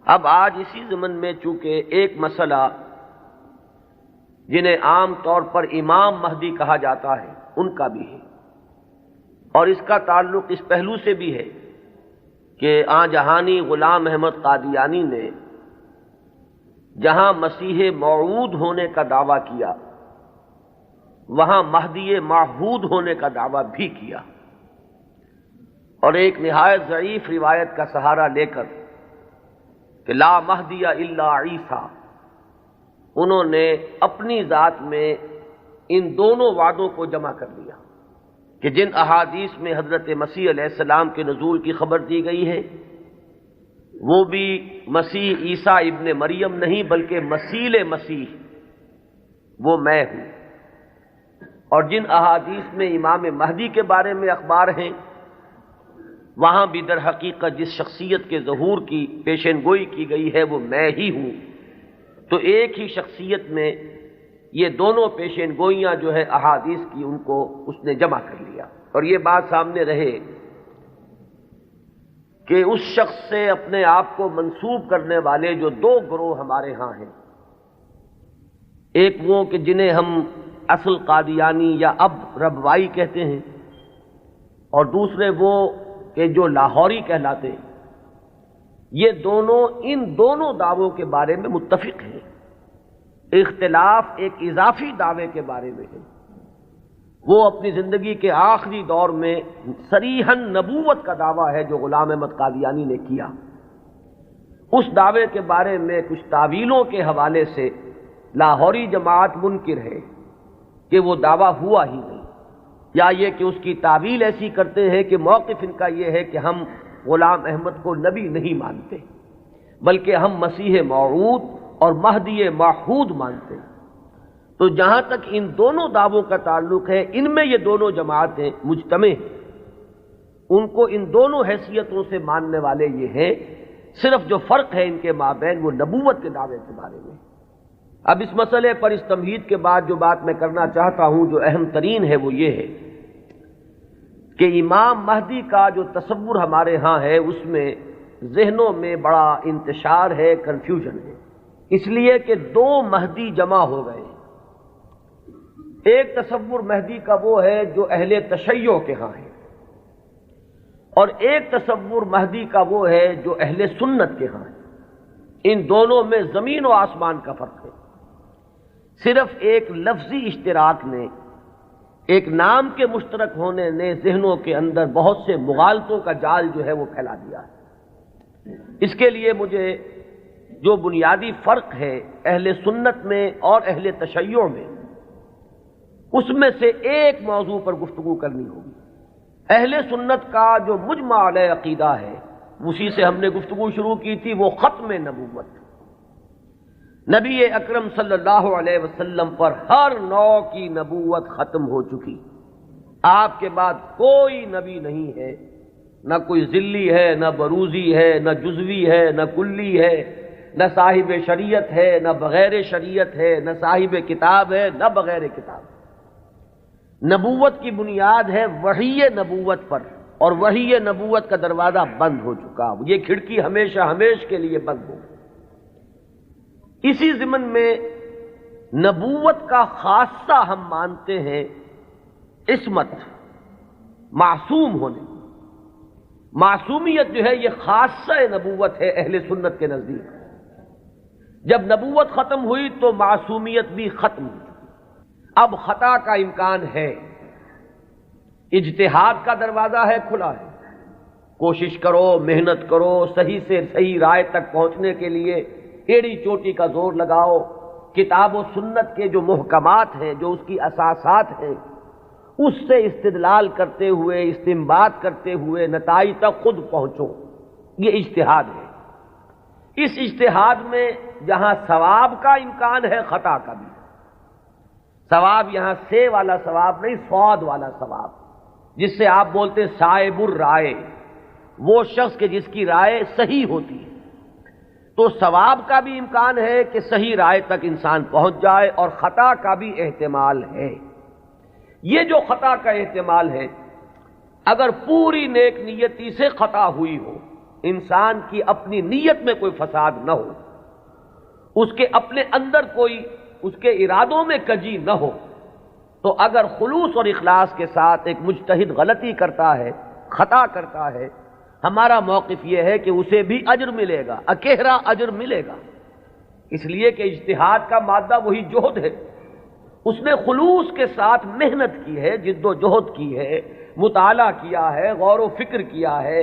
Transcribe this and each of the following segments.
اب آج اسی ضمن میں چونکہ ایک مسئلہ جنہیں عام طور پر امام مہدی کہا جاتا ہے ان کا بھی ہے، اور اس کا تعلق اس پہلو سے بھی ہے کہ آن جہانی غلام احمد قادیانی نے جہاں مسیح موعود ہونے کا دعویٰ کیا وہاں مہدی معہود ہونے کا دعویٰ بھی کیا، اور ایک نہایت ضعیف روایت کا سہارا لے کر کہ لا مہدی الا عیسیٰ، انہوں نے اپنی ذات میں ان دونوں وعدوں کو جمع کر لیا کہ جن احادیث میں حضرت مسیح علیہ السلام کے نزول کی خبر دی گئی ہے وہ بھی مسیح عیسیٰ ابن مریم نہیں بلکہ مسیح مسیح وہ میں ہوں، اور جن احادیث میں امام مہدی کے بارے میں اخبار ہیں وہاں بھی در حقیقت جس شخصیت کے ظہور کی پیشین گوئی کی گئی ہے وہ میں ہی ہوں، تو ایک ہی شخصیت میں یہ دونوں پیشین گوئیاں جو ہے احادیث کی ان کو اس نے جمع کر لیا۔ اور یہ بات سامنے رہے کہ اس شخص سے اپنے آپ کو منسوب کرنے والے جو دو گروہ ہمارے ہاں ہیں، ایک وہ کہ جنہیں ہم اصل قادیانی یا اب ربوائی کہتے ہیں، اور دوسرے وہ کہ جو لاہوری کہلاتے ہیں، یہ دونوں ان دونوں دعووں کے بارے میں متفق ہیں۔ اختلاف ایک اضافی دعوے کے بارے میں ہے، وہ اپنی زندگی کے آخری دور میں صریحاً نبوت کا دعویٰ ہے جو غلام احمد قادیانی نے کیا۔ اس دعوے کے بارے میں کچھ تعویلوں کے حوالے سے لاہوری جماعت منکر ہے کہ وہ دعویٰ ہوا ہی نہیں، یا یہ کہ اس کی تعویل ایسی کرتے ہیں کہ موقف ان کا یہ ہے کہ ہم غلام احمد کو نبی نہیں مانتے بلکہ ہم مسیح موعود اور مہدی معہود مانتے ہیں۔ تو جہاں تک ان دونوں دعووں کا تعلق ہے ان میں یہ دونوں جماعتیں مجتمع ہیں، ان کو ان دونوں حیثیتوں سے ماننے والے یہ ہیں، صرف جو فرق ہے ان کے مابین وہ نبوت کے دعوے کے بارے میں۔ اب اس مسئلے پر اس تمہید کے بعد جو بات میں کرنا چاہتا ہوں جو اہم ترین ہے وہ یہ ہے کہ امام مہدی کا جو تصور ہمارے ہاں ہے اس میں ذہنوں میں بڑا انتشار ہے، کنفیوژن ہے، اس لیے کہ دو مہدی جمع ہو گئے۔ ایک تصور مہدی کا وہ ہے جو اہل تشیع کے ہاں ہے، اور ایک تصور مہدی کا وہ ہے جو اہل سنت کے ہاں ہے۔ ان دونوں میں زمین و آسمان کا فرق ہے، صرف ایک لفظی اشتراک نے، ایک نام کے مشترک ہونے نے ذہنوں کے اندر بہت سے مغالطوں کا جال جو ہے وہ پھیلا دیا ہے۔ اس کے لیے مجھے جو بنیادی فرق ہے اہل سنت میں اور اہل تشیع میں، اس میں سے ایک موضوع پر گفتگو کرنی ہوگی۔ اہل سنت کا جو مجمع علیہ عقیدہ ہے اسی سے ہم نے گفتگو شروع کی تھی، وہ ختم نبوت۔ نبی اکرم صلی اللہ علیہ وسلم پر ہر نوع کی نبوت ختم ہو چکی، آپ کے بعد کوئی نبی نہیں ہے، نہ کوئی ذلی ہے، نہ بروزی ہے، نہ جزوی ہے، نہ کلی ہے، نہ صاحب شریعت ہے، نہ بغیر شریعت ہے، نہ صاحب کتاب ہے، نہ بغیر کتاب۔ نبوت کی بنیاد ہے وحی نبوت پر، اور وحی نبوت کا دروازہ بند ہو چکا، یہ کھڑکی ہمیشہ ہمیش کے لیے بند ہو۔ اسی ضمن میں نبوت کا خاصہ ہم مانتے ہیں عصمت، معصوم ہونے۔ معصومیت جو ہے یہ خاصہ نبوت ہے اہل سنت کے نزدیک۔ جب نبوت ختم ہوئی تو معصومیت بھی ختم ہوئی، اب خطا کا امکان ہے، اجتہاد کا دروازہ ہے، کھلا ہے، کوشش کرو، محنت کرو، صحیح سے صحیح رائے تک پہنچنے کے لیے ایڑی چوٹی کا زور لگاؤ، کتاب و سنت کے جو محکمات ہیں، جو اس کی اساسات ہیں، اس سے استدلال کرتے ہوئے، استنباط کرتے ہوئے نتائج تک خود پہنچو، یہ اجتہاد ہے۔ اس اجتہاد میں جہاں ثواب کا امکان ہے خطا کا بھی۔ ثواب یہاں سے والا ثواب نہیں، صاد والا ثواب، جس سے آپ بولتے ہیں صائب الرائے، وہ شخص کہ جس کی رائے صحیح ہوتی ہے۔ تو ثواب کا بھی امکان ہے کہ صحیح رائے تک انسان پہنچ جائے، اور خطا کا بھی احتمال ہے۔ یہ جو خطا کا احتمال ہے، اگر پوری نیک نیتی سے خطا ہوئی ہو، انسان کی اپنی نیت میں کوئی فساد نہ ہو، اس کے اپنے اندر کوئی اس کے ارادوں میں کجی نہ ہو، تو اگر خلوص اور اخلاص کے ساتھ ایک مجتہد غلطی کرتا ہے، خطا کرتا ہے، ہمارا موقف یہ ہے کہ اسے بھی اجر ملے گا، اکیرا اجر ملے گا، اس لیے کہ اجتہاد کا مادہ وہی جہد ہے۔ اس نے خلوص کے ساتھ محنت کی ہے، جد و جہد کی ہے، مطالعہ کیا ہے، غور و فکر کیا ہے،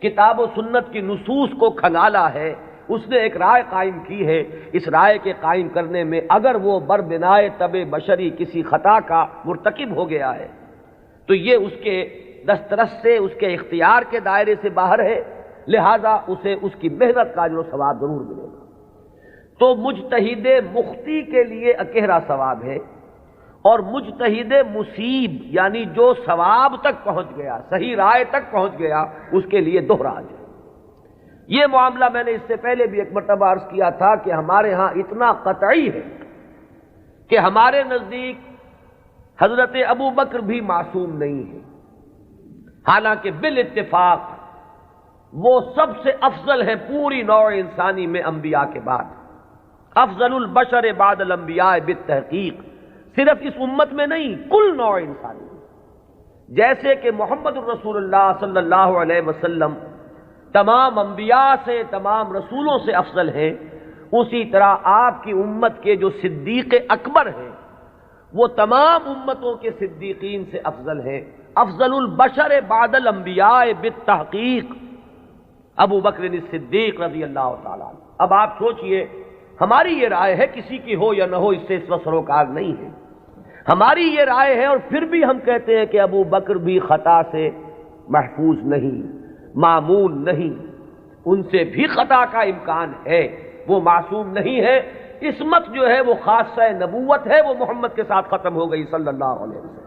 کتاب و سنت کی نصوص کو کھنگالا ہے، اس نے ایک رائے قائم کی ہے۔ اس رائے کے قائم کرنے میں اگر وہ بربنائے طبع بشری کسی خطا کا مرتکب ہو گیا ہے تو یہ اس کے دسترس سے، اس کے اختیار کے دائرے سے باہر ہے، لہذا اسے اس کی محنت کا اجر و ثواب ضرور ملے گا۔ تو مجتہد مخطی کے لیے اکیرا ثواب ہے، اور مجتہد مصیب یعنی جو ثواب تک پہنچ گیا، صحیح رائے تک پہنچ گیا، اس کے لیے دوہرا اجر۔ یہ معاملہ میں نے اس سے پہلے بھی ایک مرتبہ عرض کیا تھا کہ ہمارے ہاں اتنا قطعی ہے کہ ہمارے نزدیک حضرت ابو بکر بھی معصوم نہیں ہے، حالانکہ بالاتفاق وہ سب سے افضل ہے پوری نوع انسانی میں انبیاء کے بعد، افضل البشر بعد الانبیاء بالتحقیق، صرف اس امت میں نہیں، کل نوع انسانی میں۔ جیسے کہ محمد الرسول اللہ صلی اللہ علیہ وسلم تمام انبیاء سے، تمام رسولوں سے افضل ہیں، اسی طرح آپ کی امت کے جو صدیق اکبر ہیں وہ تمام امتوں کے صدیقین سے افضل ہیں، افضل البشر بعد الانبیاء بالتحقیق ابو بکر الصدیق رضی اللہ تعالیٰ عنہ۔ اب آپ سوچئے، ہماری یہ رائے ہے، کسی کی ہو یا نہ ہو اس سے اس وقت سروکار نہیں ہے، ہماری یہ رائے ہے، اور پھر بھی ہم کہتے ہیں کہ ابو بکر بھی خطا سے محفوظ نہیں، معمول نہیں، ان سے بھی خطا کا امکان ہے، وہ معصوم نہیں ہے۔ عصمت جو ہے وہ خاصہ نبوت ہے، وہ محمد کے ساتھ ختم ہو گئی صلی اللہ علیہ وسلم۔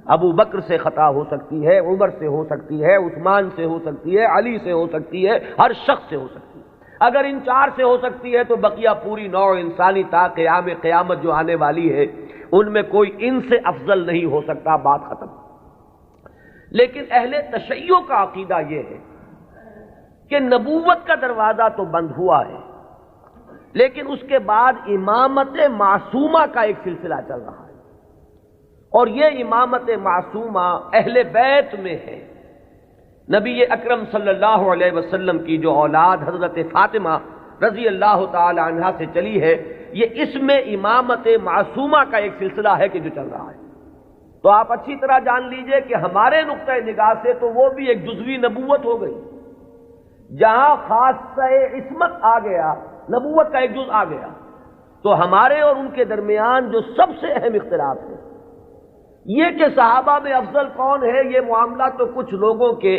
ابو بکر سے خطا ہو سکتی ہے، عمر سے ہو سکتی ہے، عثمان سے ہو سکتی ہے، علی سے ہو سکتی ہے، ہر شخص سے ہو سکتی ہے۔ اگر ان چار سے ہو سکتی ہے تو بقیہ پوری نوع انسانی تا قیام قیامت جو آنے والی ہے ان میں کوئی ان سے افضل نہیں ہو سکتا، بات ختم۔ لیکن اہل تشیع کا عقیدہ یہ ہے کہ نبوت کا دروازہ تو بند ہوا ہے، لیکن اس کے بعد امامت معصومہ کا ایک سلسلہ چل رہا ہے، اور یہ امامت معصومہ اہل بیت میں ہے۔ نبی اکرم صلی اللہ علیہ وسلم کی جو اولاد حضرت فاطمہ رضی اللہ تعالی عنہا سے چلی ہے، یہ اس میں امامت معصومہ کا ایک سلسلہ ہے کہ جو چل رہا ہے۔ تو آپ اچھی طرح جان لیجئے کہ ہمارے نقطۂ نگاہ سے تو وہ بھی ایک جزوی نبوت ہو گئی، جہاں خاصہ عصمت آ گیا، نبوت کا ایک جز آ گیا، تو ہمارے اور ان کے درمیان جو سب سے اہم اختلاف ہے یہ کہ صحابہ میں افضل کون ہے، یہ معاملہ تو کچھ لوگوں کے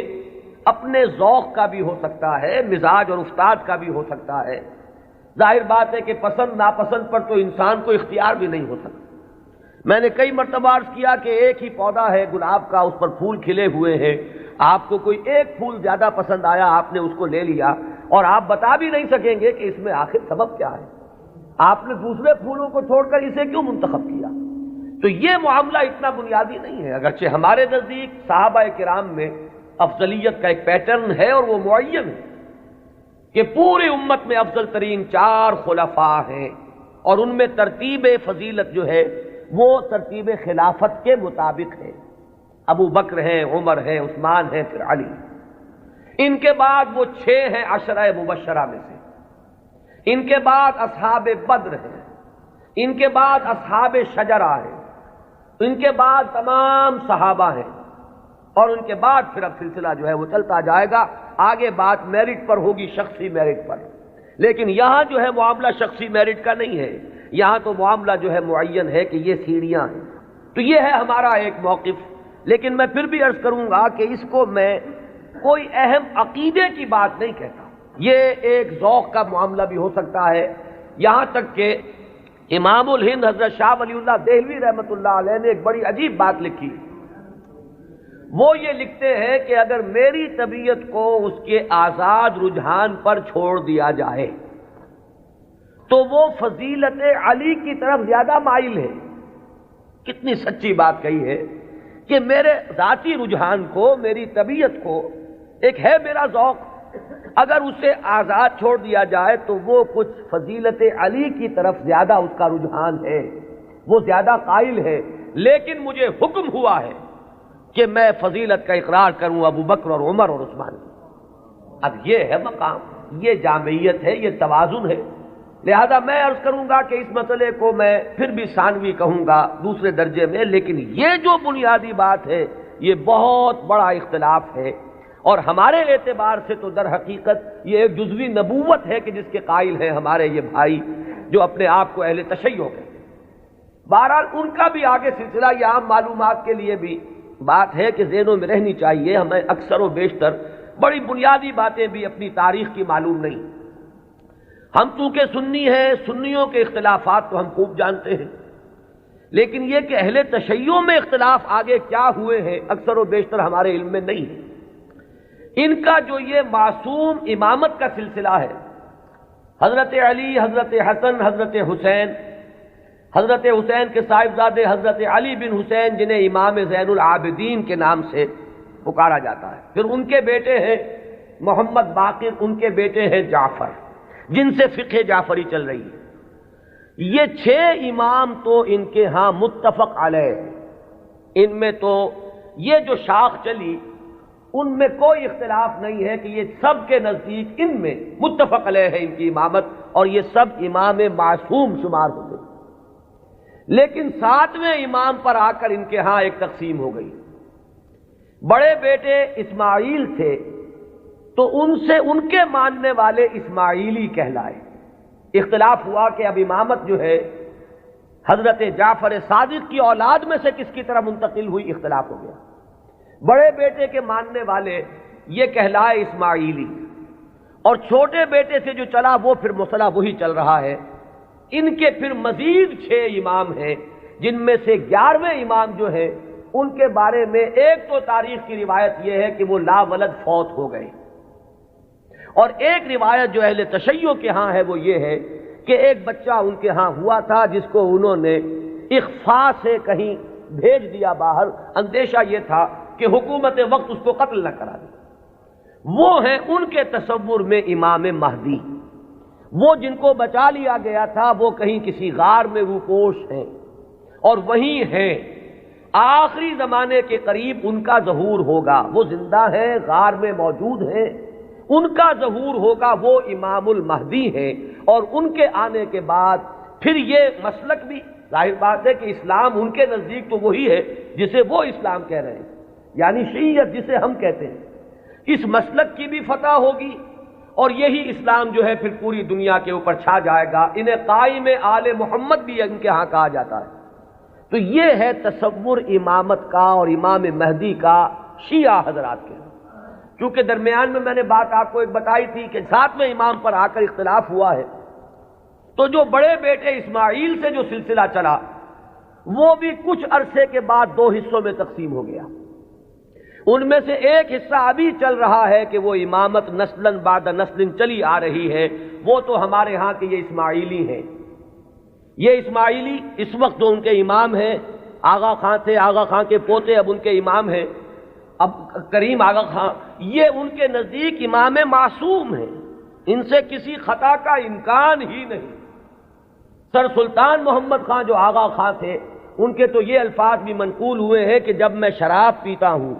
اپنے ذوق کا بھی ہو سکتا ہے، مزاج اور افتاد کا بھی ہو سکتا ہے۔ ظاہر بات ہے کہ پسند ناپسند پر تو انسان کو اختیار بھی نہیں ہو سکتا۔ میں نے کئی مرتبہ عرض کیا کہ ایک ہی پودا ہے گلاب کا، اس پر پھول کھلے ہوئے ہیں، آپ کو کوئی ایک پھول زیادہ پسند آیا، آپ نے اس کو لے لیا، اور آپ بتا بھی نہیں سکیں گے کہ اس میں آخر سبب کیا ہے، آپ نے دوسرے پھولوں کو چھوڑ کر اسے کیوں منتخب کیا۔ تو یہ معاملہ اتنا بنیادی نہیں ہے، اگرچہ ہمارے نزدیک صحابہ کرام میں افضلیت کا ایک پیٹرن ہے اور وہ معین ہے کہ پوری امت میں افضل ترین 4 خلفاء ہیں، اور ان میں ترتیب فضیلت جو ہے وہ ترتیب خلافت کے مطابق ہے۔ ابو بکر ہیں، عمر ہیں، عثمان ہیں، پھر علی۔ ان کے بعد وہ 6 ہیں عشرہ مبشرہ میں سے، ان کے بعد اصحاب بدر ہیں، ان کے بعد اصحاب شجرہ ہیں، ان کے بعد تمام صحابہ ہیں، اور ان کے بعد پھر اب سلسلہ جو ہے وہ چلتا جائے گا۔ آگے بات میرٹ پر ہوگی، شخصی میرٹ پر، لیکن یہاں جو ہے معاملہ شخصی میرٹ کا نہیں ہے، یہاں تو معاملہ جو ہے معین ہے کہ یہ سیڑھیاں ہیں۔ تو یہ ہے ہمارا ایک موقف، لیکن میں پھر بھی عرض کروں گا کہ اس کو میں کوئی اہم عقیدے کی بات نہیں کہتا، یہ ایک ذوق کا معاملہ بھی ہو سکتا ہے۔ یہاں تک کہ امام الہند حضرت شاہ ولی اللہ دہلوی رحمۃ اللہ علیہ نے ایک بڑی عجیب بات لکھی، وہ یہ لکھتے ہیں کہ اگر میری طبیعت کو اس کے آزاد رجحان پر چھوڑ دیا جائے تو وہ فضیلت علی کی طرف زیادہ مائل ہے۔ کتنی سچی بات کہی ہے کہ میرے ذاتی رجحان کو، میری طبیعت کو، ایک ہے میرا ذوق اگر اسے آزاد چھوڑ دیا جائے تو وہ کچھ فضیلت علی کی طرف زیادہ اس کا رجحان ہے، وہ زیادہ قائل ہے، لیکن مجھے حکم ہوا ہے کہ میں فضیلت کا اقرار کروں ابو بکر اور عمر اور عثمان کی۔ اب یہ ہے مقام، یہ جامعیت ہے، یہ توازن ہے۔ لہذا میں عرض کروں گا کہ اس مسئلے کو میں پھر بھی ثانوی کہوں گا، دوسرے درجے میں، لیکن یہ جو بنیادی بات ہے یہ بہت بڑا اختلاف ہے، اور ہمارے اعتبار سے تو در حقیقت یہ ایک جزوی نبوت ہے کہ جس کے قائل ہیں ہمارے یہ بھائی جو اپنے آپ کو اہل تشیع کہتے ہیں۔ بہرحال ان کا بھی آگے سلسلہ، یہ عام معلومات کے لیے بھی بات ہے کہ ذہنوں میں رہنی چاہیے، ہمیں اکثر و بیشتر بڑی بنیادی باتیں بھی اپنی تاریخ کی معلوم نہیں۔ ہم چونکہ سنی ہیں، سنیوں کے اختلافات تو ہم خوب جانتے ہیں، لیکن یہ کہ اہل تشیع میں اختلاف آگے کیا ہوئے ہیں اکثر و بیشتر ہمارے علم میں نہیں ہے۔ ان کا جو یہ معصوم امامت کا سلسلہ ہے، حضرت علی، حضرت حسن، حضرت حسین، حضرت حسین کے صاحبزادے حضرت علی بن حسین جنہیں امام زین العابدین کے نام سے پکارا جاتا ہے، پھر ان کے بیٹے ہیں محمد باقر، ان کے بیٹے ہیں جعفر، جن سے فقہ جعفری چل رہی ہے۔ یہ 6 امام تو ان کے ہاں متفق علیہ، ان میں تو یہ جو شاخ چلی ان میں کوئی اختلاف نہیں ہے کہ یہ سب کے نزدیک ان میں متفق علیہ ہے ان کی امامت، اور یہ سب امام معصوم شمار ہوتے۔ لیکن 7ویں امام پر آ کر ان کے ہاں ایک تقسیم ہو گئی۔ بڑے بیٹے اسماعیل تھے تو ان سے ان کے ماننے والے اسماعیلی کہلائے۔ اختلاف ہوا کہ اب امامت جو ہے حضرت جعفر صادق کی اولاد میں سے کس کی طرح منتقل ہوئی، اختلاف ہو گیا۔ بڑے بیٹے کے ماننے والے یہ کہلائے اسماعیلی، اور چھوٹے بیٹے سے جو چلا وہ پھر مسئلہ وہی چل رہا ہے۔ ان کے پھر مزید 6 امام ہیں، جن میں سے 11ویں امام جو ہے ان کے بارے میں ایک تو تاریخ کی روایت یہ ہے کہ وہ لا ولد فوت ہو گئے، اور ایک روایت جو اہل تشیع کے ہاں ہے وہ یہ ہے کہ ایک بچہ ان کے ہاں ہوا تھا جس کو انہوں نے اخفاء سے کہیں بھیج دیا باہر، اندیشہ یہ تھا کہ حکومت وقت اس کو قتل نہ کرا دے۔ وہ ہیں ان کے تصور میں امام مہدی، وہ جن کو بچا لیا گیا تھا وہ کہیں کسی غار میں روپوش ہیں، اور وہیں ہیں، آخری زمانے کے قریب ان کا ظہور ہوگا، وہ زندہ ہیں، غار میں موجود ہیں، ان کا ظہور ہوگا، وہ امام المہدی ہیں، اور ان کے آنے کے بعد پھر یہ مسلک بھی ظاہر بات ہے کہ اسلام ان کے نزدیک تو وہی ہے جسے وہ اسلام کہہ رہے ہیں، یعنی شیعیت جسے ہم کہتے ہیں، اس مسلک کی بھی فتح ہوگی، اور یہی اسلام جو ہے پھر پوری دنیا کے اوپر چھا جائے گا۔ انہیں قائم آل محمد بھی ان کے ہاں کہا جاتا ہے۔ تو یہ ہے تصور امامت کا اور امام مہدی کا شیعہ حضرات کے۔ چونکہ درمیان میں نے بات آپ کو ایک بتائی تھی کہ 7ویں امام پر آ کر اختلاف ہوا ہے، تو جو بڑے بیٹے اسماعیل سے جو سلسلہ چلا وہ بھی کچھ عرصے کے بعد 2 حصوں میں تقسیم ہو گیا۔ ان میں سے ایک حصہ ابھی چل رہا ہے کہ وہ امامت نسلاً بعد نسل چلی آ رہی ہے، وہ تو ہمارے ہاں کے یہ اسماعیلی ہیں۔ یہ اسماعیلی اس وقت جو ان کے امام ہیں، آغا خان تھے، آغا خان کے پوتے اب ان کے امام ہیں، اب کریم آغا خان، یہ ان کے نزدیک امام معصوم ہیں، ان سے کسی خطا کا امکان ہی نہیں۔ سر سلطان محمد خان جو آغا خان تھے، ان کے تو یہ الفاظ بھی منقول ہوئے ہیں کہ جب میں شراب پیتا ہوں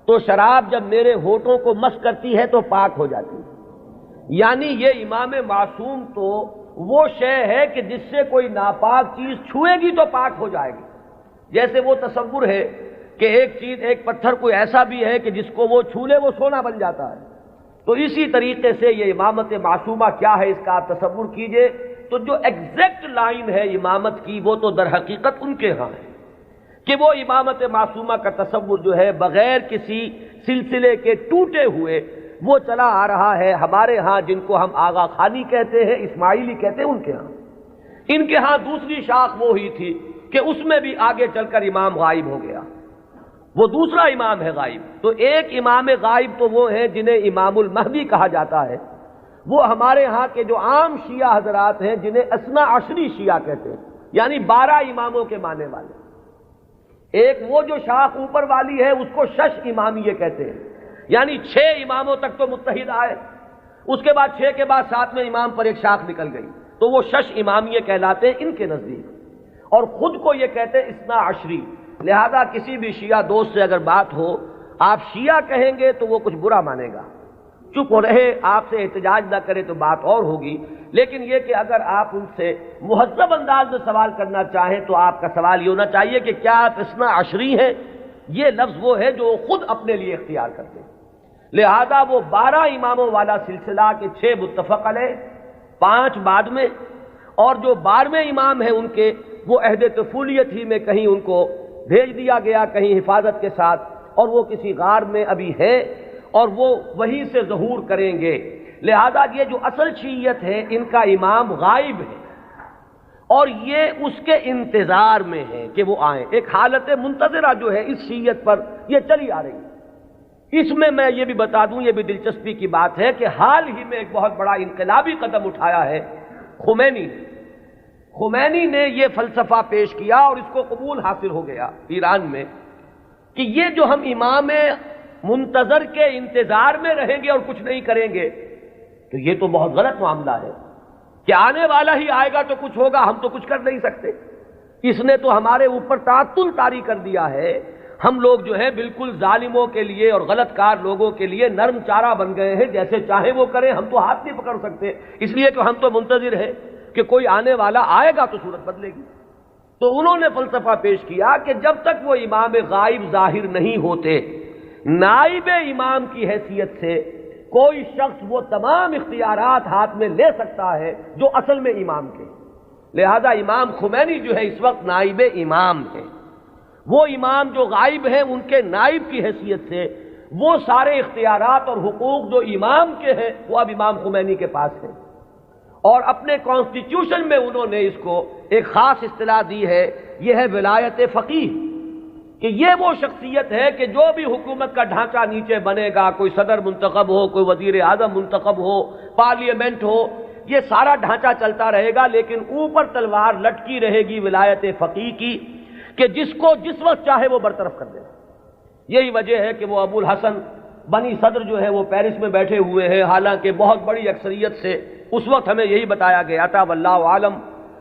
تو شراب جب میرے ہونٹوں کو مس کرتی ہے تو پاک ہو جاتی ہے۔ یعنی یہ امام معصوم تو وہ شے ہے کہ جس سے کوئی ناپاک چیز چھوئے گی تو پاک ہو جائے گی۔ جیسے وہ تصور ہے کہ ایک چیز، ایک پتھر کوئی ایسا بھی ہے کہ جس کو وہ چھو لے وہ سونا بن جاتا ہے، تو اسی طریقے سے یہ امامت معصومہ کیا ہے اس کا آپ تصور کیجئے۔ تو جو ایگزیکٹ لائن ہے امامت کی وہ تو در حقیقت ان کے ہاں ہے کہ وہ امامت معصومہ کا تصور جو ہے بغیر کسی سلسلے کے ٹوٹے ہوئے وہ چلا آ رہا ہے ہمارے ہاں، جن کو ہم آغا خانی کہتے ہیں، اسماعیلی کہتے ہیں، ان کے ہاں۔ ان کے ہاں دوسری شاخ وہ ہی تھی کہ اس میں بھی آگے چل کر امام غائب ہو گیا، وہ دوسرا امام ہے غائب۔ تو ایک امام غائب تو وہ ہیں جنہیں امام المہدی کہا جاتا ہے، وہ ہمارے ہاں کے جو عام شیعہ حضرات ہیں جنہیں اثنا عشری شیعہ کہتے ہیں، یعنی 12 اماموں کے ماننے والے۔ ایک وہ جو شاخ اوپر والی ہے اس کو شش امامیہ کہتے ہیں، یعنی 6 اماموں تک تو متحد آئے، اس کے بعد 6 کے بعد 7ویں امام پر ایک شاخ نکل گئی، تو وہ شش امامیہ کہلاتے ہیں ان کے نزدیک، اور خود کو یہ کہتے ہیں اثنا عشری۔ لہذا کسی بھی شیعہ دوست سے اگر بات ہو، آپ شیعہ کہیں گے تو وہ کچھ برا مانے گا، چپ ہو رہے، آپ سے احتجاج نہ کرے تو بات اور ہوگی، لیکن یہ کہ اگر آپ ان سے مہذب انداز میں سوال کرنا چاہیں تو آپ کا سوال یہ ہونا چاہیے کہ کیا آپ اثنا عشری ہیں؟ یہ لفظ وہ ہے جو خود اپنے لیے اختیار کرتے ہیں۔ لہذا وہ 12 اماموں والا سلسلہ کے 6 متفق علیہ، 5 بعد میں، اور جو 12ویں امام ہیں ان کے وہ عہد طفولیت ہی میں کہیں ان کو بھیج دیا گیا کہیں حفاظت کے ساتھ، اور وہ کسی غار میں ابھی ہے اور وہ وہیں سے ظہور کریں گے۔ لہذا یہ جو اصل شیعیت ہے ان کا امام غائب ہے اور یہ اس کے انتظار میں ہے کہ وہ آئیں، ایک حالت منتظرہ جو ہے اس شیعیت پر یہ چلی آ رہی ہے۔ اس میں میں یہ بھی بتا دوں، یہ بھی دلچسپی کی بات ہے کہ حال ہی میں ایک بہت بڑا انقلابی قدم اٹھایا ہے خمینی نے یہ فلسفہ پیش کیا اور اس کو قبول حاصل ہو گیا ایران میں کہ یہ جو ہم امام منتظر کے انتظار میں رہیں گے اور کچھ نہیں کریں گے تو یہ تو بہت غلط معاملہ ہے کہ آنے والا ہی آئے گا تو کچھ ہوگا، ہم تو کچھ کر نہیں سکتے۔ اس نے تو ہمارے اوپر تعطل طاری کر دیا ہے، ہم لوگ جو ہے بالکل ظالموں کے لیے اور غلط کار لوگوں کے لیے نرم چارہ بن گئے ہیں، جیسے چاہے وہ کریں، ہم تو ہاتھ نہیں پکڑ سکتے، اس لیے کہ ہم تو منتظر ہیں کہ کوئی آنے والا آئے گا تو صورت بدلے گی۔ تو انہوں نے فلسفہ پیش کیا کہ جب تک وہ امام غائب ظاہر نہیں ہوتے، نائب امام کی حیثیت سے کوئی شخص وہ تمام اختیارات ہاتھ میں لے سکتا ہے جو اصل میں امام کے۔ لہذا امام خمینی جو ہے اس وقت نائب امام ہے، وہ امام جو غائب ہیں ان کے نائب کی حیثیت سے وہ سارے اختیارات اور حقوق جو امام کے ہیں وہ اب امام خمینی کے پاس ہیں، اور اپنے کانسٹیٹیوشن میں انہوں نے اس کو ایک خاص اصطلاح دی ہے، یہ ہے ولایت فقیہ، کہ یہ وہ شخصیت ہے کہ جو بھی حکومت کا ڈھانچہ نیچے بنے گا، کوئی صدر منتخب ہو، کوئی وزیر اعظم منتخب ہو، پارلیمنٹ ہو، یہ سارا ڈھانچہ چلتا رہے گا، لیکن اوپر تلوار لٹکی رہے گی ولایت فقیہ کی کہ جس کو جس وقت چاہے وہ برطرف کر دے۔ یہی وجہ ہے کہ وہ ابو الحسن بنی صدر جو ہے وہ پیرس میں بیٹھے ہوئے ہیں، حالانکہ بہت بڑی اکثریت سے اس وقت ہمیں یہی بتایا گیا تھا واللہ عالم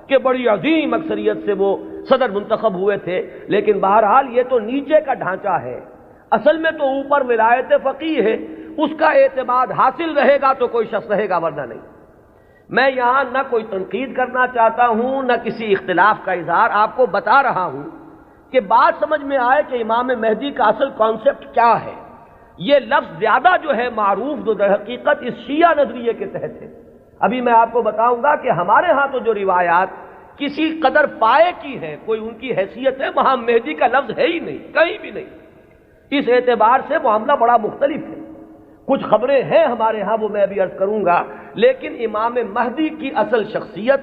کہ بڑی عظیم اکثریت سے وہ صدر منتخب ہوئے تھے، لیکن بہرحال یہ تو نیچے کا ڈھانچہ ہے، اصل میں تو اوپر ولایت فقیہ ہے، اس کا اعتماد حاصل رہے گا تو کوئی شخص رہے گا، ورنہ نہیں۔ میں یہاں نہ کوئی تنقید کرنا چاہتا ہوں نہ کسی اختلاف کا اظہار، آپ کو بتا رہا ہوں کہ بات سمجھ میں آئے کہ امام مہدی کا اصل کانسیپٹ کیا ہے۔ یہ لفظ زیادہ جو ہے معروف جو در حقیقت اس شیعہ نظریے کے تحت ہے۔ ابھی میں آپ کو بتاؤں گا کہ ہمارے ہاں تو جو روایات کسی قدر پائے کی ہے، کوئی ان کی حیثیت ہے، وہاں مہدی کا لفظ ہے ہی نہیں، کہیں بھی نہیں۔ اس اعتبار سے معاملہ بڑا مختلف ہے، کچھ خبریں ہیں ہمارے ہاں وہ میں ابھی عرض کروں گا، لیکن امام مہدی کی اصل شخصیت،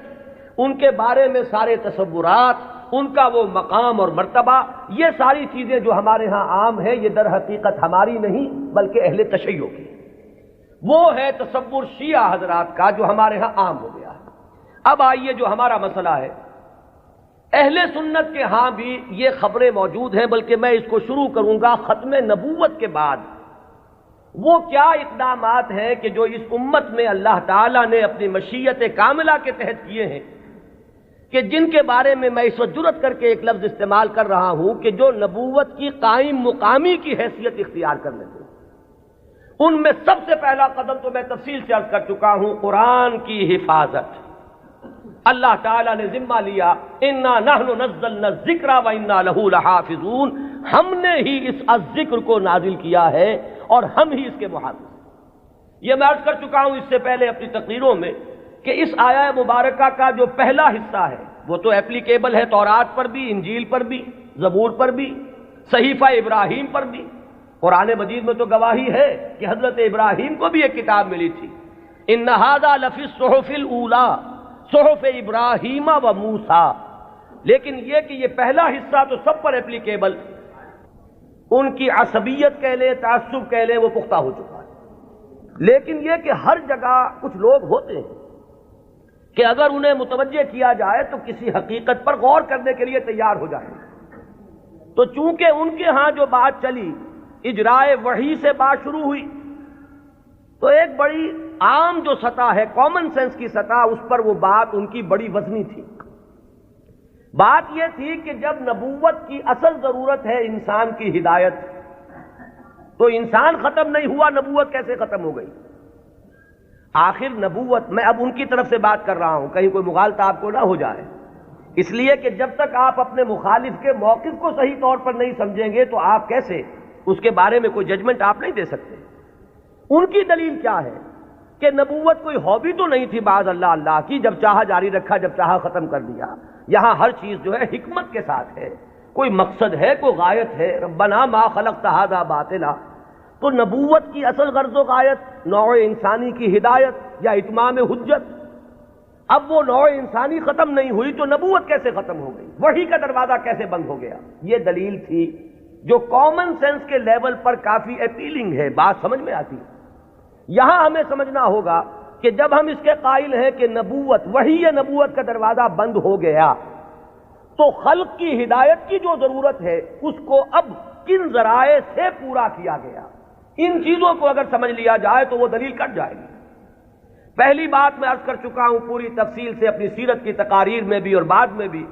ان کے بارے میں سارے تصورات، ان کا وہ مقام اور مرتبہ، یہ ساری چیزیں جو ہمارے ہاں عام ہیں یہ در حقیقت ہماری نہیں بلکہ اہل تشیع کی، وہ ہے تصور شیعہ حضرات کا جو ہمارے ہاں عام ہو گیا ہے۔ اب آئیے جو ہمارا مسئلہ ہے، اہل سنت کے ہاں بھی یہ خبریں موجود ہیں، بلکہ میں اس کو شروع کروں گا ختم نبوت کے بعد۔ وہ کیا اقدامات ہیں کہ جو اس امت میں اللہ تعالیٰ نے اپنی مشیت کاملہ کے تحت کیے ہیں، کہ جن کے بارے میں میں اس وقت جرأت کر کے ایک لفظ استعمال کر رہا ہوں کہ جو نبوت کی قائم مقامی کی حیثیت اختیار کر لیتے ہیں، ان میں سب سے پہلا قدم تو میں تفصیل سے عرض کر چکا ہوں، قرآن کی حفاظت۔ اللہ تعالیٰ نے ذمہ لیا، انا نحن نزلنا الذکر وانا لہ لحافظون، ہم نے ہی اس ذکر کو نازل کیا ہے اور ہم ہی اس کے محافظ۔ یہ میں عرض کر چکا ہوں اس سے پہلے اپنی تقریروں میں کہ اس آیہ مبارکہ کا جو پہلا حصہ ہے وہ تو اپلیکیبل ہے تورات پر بھی، انجیل پر بھی، زبور پر بھی، صحیفہ ابراہیم پر بھی۔ قرآن مجید میں تو گواہی ہے کہ حضرت ابراہیم کو بھی ایک کتاب ملی تھی، ان ھذا لفی الصحف الاولی صحف ابراہیم و موسیٰ، لیکن یہ کہ یہ پہلا حصہ تو سب پر اپلیکیبل، ان کی عصبیت کہہ لیں، تعصب کہہ لیں، وہ پختہ ہو چکا ہے۔ لیکن یہ کہ ہر جگہ کچھ لوگ ہوتے ہیں کہ اگر انہیں متوجہ کیا جائے تو کسی حقیقت پر غور کرنے کے لیے تیار ہو جائیں، تو چونکہ ان کے ہاں جو بات چلی اجرائے وحی سے بات شروع ہوئی تو ایک بڑی عام جو سطح ہے، کامن سینس کی سطح، اس پر وہ بات ان کی بڑی وزنی تھی۔ بات یہ تھی کہ جب نبوت کی اصل ضرورت ہے انسان کی ہدایت، تو انسان ختم نہیں ہوا، نبوت کیسے ختم ہو گئی؟ آخر نبوت، میں اب ان کی طرف سے بات کر رہا ہوں، کہیں کوئی مغالطہ آپ کو نہ ہو جائے، اس لیے کہ جب تک آپ اپنے مخالف کے موقف کو صحیح طور پر نہیں سمجھیں گے تو آپ کیسے اس کے بارے میں کوئی ججمنٹ آپ نہیں دے سکتے۔ ان کی دلیل کیا ہے کہ نبوت کوئی ہابی تو نہیں تھی بعض اللہ کی، جب چاہا جاری رکھا، جب چاہا ختم کر دیا۔ یہاں ہر چیز جو ہے حکمت کے ساتھ ہے، کوئی مقصد ہے، کوئی غایت ہے۔ ربنا ما خلقت ھذا باطلا، تو نبوت کی اصل غرض و غایت نوع انسانی کی ہدایت یا اتمام حجت۔ اب وہ نوع انسانی ختم نہیں ہوئی تو نبوت کیسے ختم ہو گئی؟ وحی کا دروازہ کیسے بند ہو گیا؟ یہ دلیل تھی جو کامن سینس کے لیول پر کافی اپیلنگ ہے، بات سمجھ میں آتی ہے۔ یہاں ہمیں سمجھنا ہوگا کہ جب ہم اس کے قائل ہیں کہ نبوت، وحی نبوت کا دروازہ بند ہو گیا، تو خلق کی ہدایت کی جو ضرورت ہے اس کو اب کن ذرائع سے پورا کیا گیا؟ ان چیزوں کو اگر سمجھ لیا جائے تو وہ دلیل کٹ جائے گی۔ پہلی بات میں عرض کر چکا ہوں پوری تفصیل سے اپنی سیرت کی تقاریر میں بھی اور بعد میں بھی،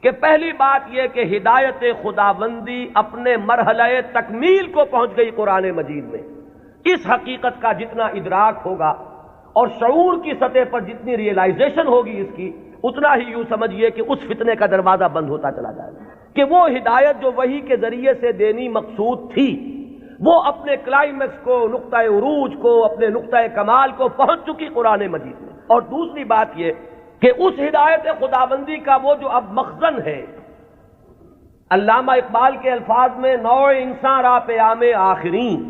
کہ پہلی بات یہ کہ ہدایت خداوندی اپنے مرحلہ تکمیل کو پہنچ گئی قرآن مجید میں۔ اس حقیقت کا جتنا ادراک ہوگا اور شعور کی سطح پر جتنی ریئلائزیشن ہوگی اس کی، اتنا ہی یوں سمجھیے کہ اس فتنے کا دروازہ بند ہوتا چلا جائے گا کہ وہ ہدایت جو وحی کے ذریعے سے دینی مقصود تھی، وہ اپنے کلائمیکس کو، نقطہ عروج کو، اپنے نقطہ کمال کو پہنچ چکی قرآن مجید میں۔ اور دوسری بات یہ کہ اس ہدایت خداوندی کا وہ جو اب مخزن ہے، علامہ اقبال کے الفاظ میں نوع انسان را پیام آخرین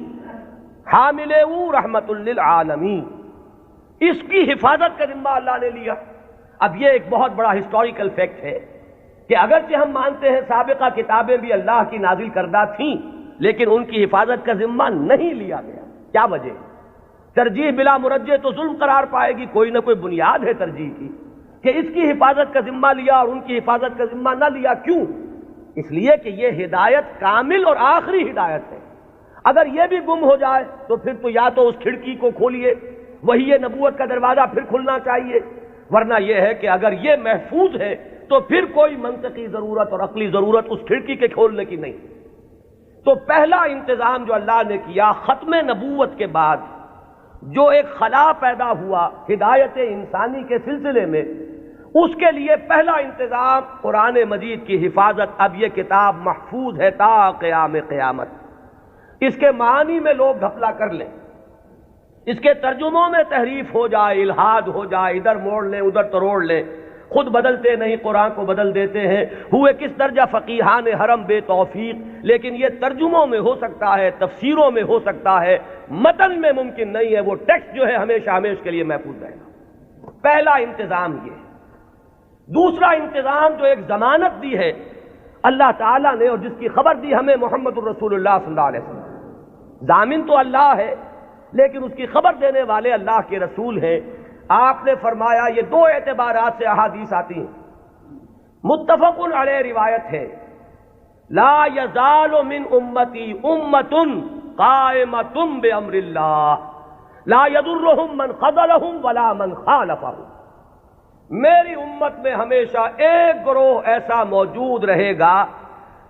حامل او رحمت للعالمین، اس کی حفاظت کا ذمہ اللہ نے لیا۔ اب یہ ایک بہت بڑا ہسٹوریکل فیکٹ ہے کہ اگرچہ ہم مانتے ہیں سابقہ کتابیں بھی اللہ کی نازل کردہ تھیں، لیکن ان کی حفاظت کا ذمہ نہیں لیا گیا۔ کیا وجہ؟ ترجیح بلا مرجح تو ظلم قرار پائے گی، کوئی نہ کوئی بنیاد ہے ترجیح کی کہ اس کی حفاظت کا ذمہ لیا اور ان کی حفاظت کا ذمہ نہ لیا۔ کیوں؟ اس لیے کہ یہ ہدایت کامل اور آخری ہدایت ہے۔ اگر یہ بھی گم ہو جائے تو پھر تو یا تو اس کھڑکی کو کھولیے، وہی نبوت کا دروازہ پھر کھلنا چاہیے، ورنہ یہ ہے کہ اگر یہ محفوظ ہے تو پھر کوئی منطقی ضرورت اور عقلی ضرورت اس کھڑکی کے کھولنے کی نہیں۔ تو پہلا انتظام جو اللہ نے کیا ختم نبوت کے بعد، جو ایک خلا پیدا ہوا ہدایت انسانی کے سلسلے میں، اس کے لیے پہلا انتظام قرآن مجید کی حفاظت۔ اب یہ کتاب محفوظ ہے تا قیام قیامت۔ اس کے معنی میں لوگ گھپلا کر لیں، اس کے ترجموں میں تحریف ہو جائے، الہاد ہو جائے، ادھر موڑ لیں ادھر تروڑ لیں، خود بدلتے نہیں قرآن کو بدل دیتے ہیں، ہوئے کس درجہ فقیہان حرم بے توفیق۔ لیکن یہ ترجموں میں ہو سکتا ہے، تفسیروں میں ہو سکتا ہے، متن میں ممکن نہیں ہے۔ وہ ٹیکسٹ جو ہے ہمیشہ ہمیشہ کے لیے محفوظ رہے گا۔ پہلا انتظام یہ۔ دوسرا انتظام جو ایک ضمانت دی ہے اللہ تعالیٰ نے اور جس کی خبر دی ہمیں محمد الرسول اللہ صلی اللہ علیہ وسلم، ضامن تو اللہ ہے لیکن اس کی خبر دینے والے اللہ کے رسول ہیں۔ آپ نے فرمایا، یہ دو اعتبارات سے احادیث آتی ہیں، متفق علیہ روایت ہے، لا یزال من امتی امت قائمۃ بامر اللہ لا یضرهم من خذلهم ولا من خالفهم۔ میری امت میں ہمیشہ ایک گروہ ایسا موجود رہے گا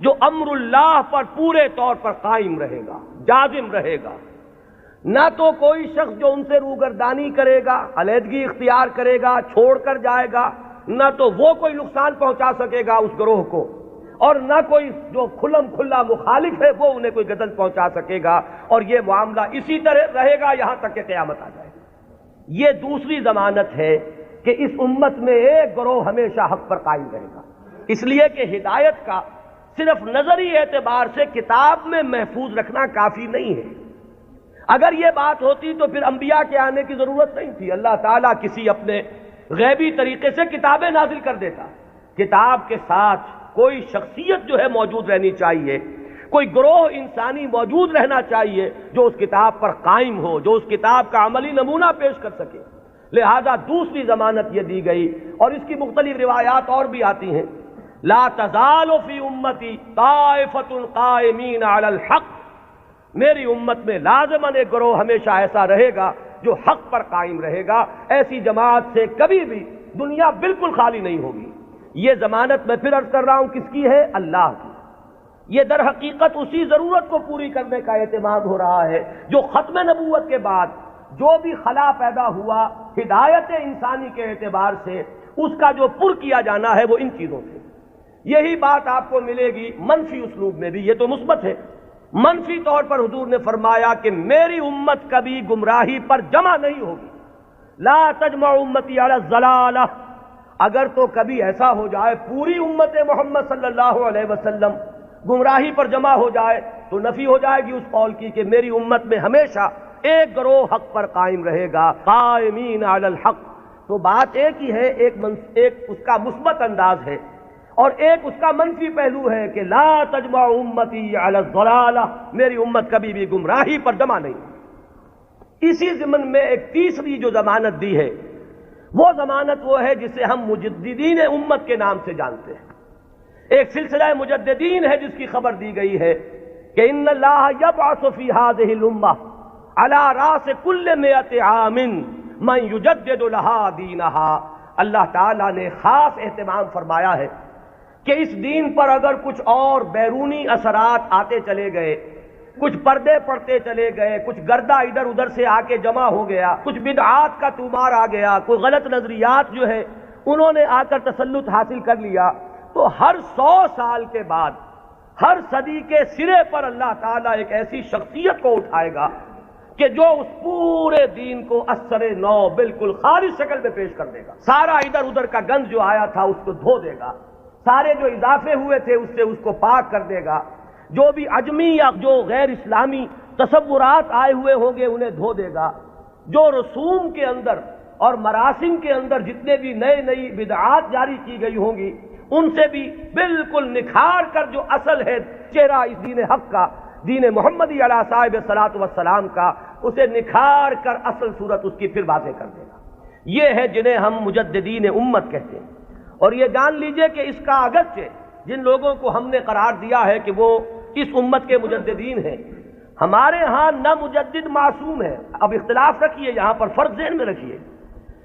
جو امر اللہ پر پورے طور پر قائم رہے گا، جازم رہے گا۔ نہ تو کوئی شخص جو ان سے روگردانی کرے گا، علیحدگی اختیار کرے گا، چھوڑ کر جائے گا، نہ تو وہ کوئی نقصان پہنچا سکے گا اس گروہ کو، اور نہ کوئی جو کھلم کھلا مخالف ہے وہ انہیں کوئی غضب پہنچا سکے گا۔ اور یہ معاملہ اسی طرح رہے گا یہاں تک کہ قیامت آ جائے۔ یہ دوسری ضمانت ہے کہ اس امت میں ایک گروہ ہمیشہ حق پر قائم رہے گا۔ اس لیے کہ ہدایت کا صرف نظری اعتبار سے کتاب میں محفوظ رکھنا کافی نہیں ہے۔ اگر یہ بات ہوتی تو پھر انبیاء کے آنے کی ضرورت نہیں تھی۔ اللہ تعالیٰ کسی اپنے غیبی طریقے سے کتابیں نازل کر دیتا۔ کتاب کے ساتھ کوئی شخصیت جو ہے موجود رہنی چاہیے، کوئی گروہ انسانی موجود رہنا چاہیے جو اس کتاب پر قائم ہو، جو اس کتاب کا عملی نمونہ پیش کر سکے۔ لہذا دوسری ضمانت یہ دی گئی، اور اس کی مختلف روایات اور بھی آتی ہیں، لا تزال فی امتی طائفۃ قائمین علی الحق میری امت میں لازماً ایک گروہ ہمیشہ ایسا رہے گا جو حق پر قائم رہے گا. ایسی جماعت سے کبھی بھی دنیا بالکل خالی نہیں ہوگی. یہ ضمانت میں پھر عرض کر رہا ہوں کس کی ہے؟ اللہ کی. یہ در حقیقت اسی ضرورت کو پوری کرنے کا اہتمام ہو رہا ہے جو ختم نبوت کے بعد جو بھی خلا پیدا ہوا ہدایت انسانی کے اعتبار سے اس کا جو پر کیا جانا ہے وہ ان چیزوں سے. یہی بات آپ کو ملے گی منفی اسلوب میں بھی. یہ تو مثبت ہے. منفی طور پر حضور نے فرمایا کہ میری امت کبھی گمراہی پر جمع نہیں ہوگی. لا تجمع امتی علی الضلالہ. اگر تو کبھی ایسا ہو جائے پوری امت محمد صلی اللہ علیہ وسلم گمراہی پر جمع ہو جائے تو نفی ہو جائے گی اس قول کی کہ میری امت میں ہمیشہ ایک گروہ حق پر قائم رہے گا، قائمین علی الحق. تو بات ایک ہی ہے، ایک اس کا مثبت انداز ہے اور ایک اس کا منفی پہلو ہے کہ لا تجمع امتی علی الضلالہ، میری امت کبھی بھی گمراہی پر جمع نہیں. اسی ضمن میں ایک تیسری جو ضمانت دی ہے وہ ضمانت وہ ہے جسے ہم مجددین امت کے نام سے جانتے ہیں. ایک سلسلہ مجددین ہے جس کی خبر دی گئی ہے کہ ان اللہ یبعث فی ہذہ الامہ علی راس کل 100 عام من یجدد لہا دینہا. اللہ تعالیٰ نے خاص اہتمام فرمایا ہے کہ اس دین پر اگر کچھ اور بیرونی اثرات آتے چلے گئے، کچھ پردے پڑتے چلے گئے، کچھ گردہ ادھر ادھر سے آ کے جمع ہو گیا، کچھ بدعات کا طومار آ گیا، کوئی غلط نظریات جو ہے انہوں نے آ کر تسلط حاصل کر لیا، تو ہر 100 سال کے بعد ہر صدی کے سرے پر اللہ تعالیٰ ایک ایسی شخصیت کو اٹھائے گا کہ جو اس پورے دین کو اثر نو بالکل خالص شکل میں پیش کر دے گا. سارا ادھر ادھر کا گند جو آیا تھا اس کو دھو دے گا، سارے جو اضافے ہوئے تھے اس سے اس کو پاک کر دے گا، جو بھی عجمی یا جو غیر اسلامی تصورات آئے ہوئے ہوں گے انہیں دھو دے گا، جو رسوم کے اندر اور مراسم کے اندر جتنے بھی نئی بدعات جاری کی گئی ہوں گی ان سے بھی بالکل نکھار کر جو اصل ہے چہرہ اس دین حق کا، دین محمدی علیہ صاحب الصلاۃ والسلام کا، اسے نکھار کر اصل صورت اس کی پھر واضح کر دے گا. یہ ہے جنہیں ہم مجددین امت کہتے ہیں. اور یہ جان لیجئے کہ اس کا اگرچہ جن لوگوں کو ہم نے قرار دیا ہے کہ وہ اس امت کے مجددین ہیں، ہمارے ہاں نہ مجدد معصوم ہے. اب اختلاف رکھیے، یہاں پر فرق ذہن میں رکھیے.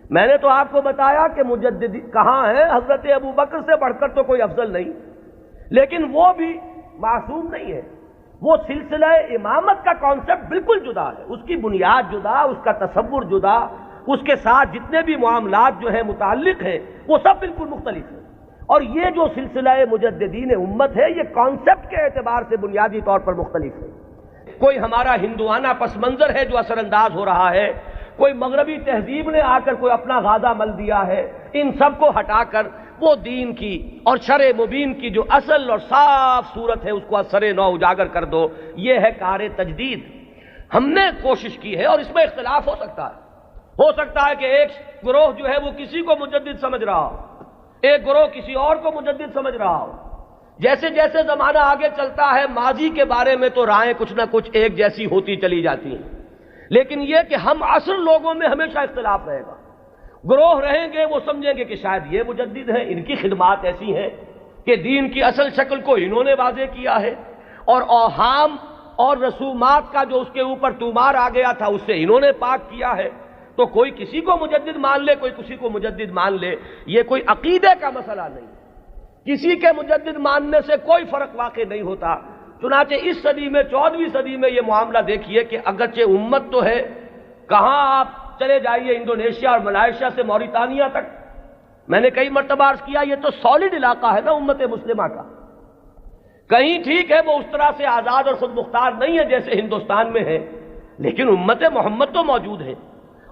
میں نے تو آپ کو بتایا کہ مجدد کہاں ہے، حضرت ابو بکر سے بڑھ کر تو کوئی افضل نہیں، لیکن وہ بھی معصوم نہیں ہے. وہ سلسلہ امامت کا کانسیپٹ بالکل جدا ہے، اس کی بنیاد جدا، اس کا تصور جدا، اس کے ساتھ جتنے بھی معاملات جو ہیں متعلق ہیں وہ سب بالکل مختلف ہیں. اور یہ جو سلسلہ مجددین امت ہے یہ کانسیپٹ کے اعتبار سے بنیادی طور پر مختلف ہے. کوئی ہمارا ہندوانہ پس منظر ہے جو اثر انداز ہو رہا ہے، کوئی مغربی تہذیب نے آ کر کوئی اپنا غازہ مل دیا ہے. ان سب کو ہٹا کر وہ دین کی اور شرع مبین کی جو اصل اور صاف صورت ہے اس کو اثر نو اجاگر کر دو. یہ ہے کار تجدید. ہم نے کوشش کی ہے اور اس میں اختلاف ہو سکتا ہے کہ ایک گروہ جو ہے وہ کسی کو مجدد سمجھ رہا ہو، ایک گروہ کسی اور کو مجدد سمجھ رہا ہو. جیسے جیسے زمانہ آگے چلتا ہے ماضی کے بارے میں تو رائیں کچھ نہ کچھ ایک جیسی ہوتی چلی جاتی ہیں، لیکن یہ کہ ہم عصر لوگوں میں ہمیشہ اختلاف رہے گا. گروہ رہیں گے وہ سمجھیں گے کہ شاید یہ مجدد ہیں، ان کی خدمات ایسی ہیں کہ دین کی اصل شکل کو انہوں نے واضح کیا ہے اور اوہام اور رسومات کا جو اس کے اوپر طومار آ گیا تھا اس سے انہوں نے پاک کیا ہے. تو کوئی کسی کو مجدد مان لے، کوئی کسی کو مجدد مان لے، یہ کوئی عقیدے کا مسئلہ نہیں. کسی کے مجدد ماننے سے کوئی فرق واقع نہیں ہوتا. چنانچہ اس صدی میں 14ویں صدی میں یہ معاملہ دیکھیے کہ اگرچہ امت تو ہے، کہاں آپ چلے جائیے انڈونیشیا اور ملائیشیا سے موریتانیہ تک. میں نے کئی مرتبہ عرض کیا یہ تو سالڈ علاقہ ہے نا امت مسلمہ کا. کہیں ٹھیک ہے وہ اس طرح سے آزاد اور خود مختار نہیں ہے جیسے ہندوستان میں ہے، لیکن امت محمد تو موجود ہے.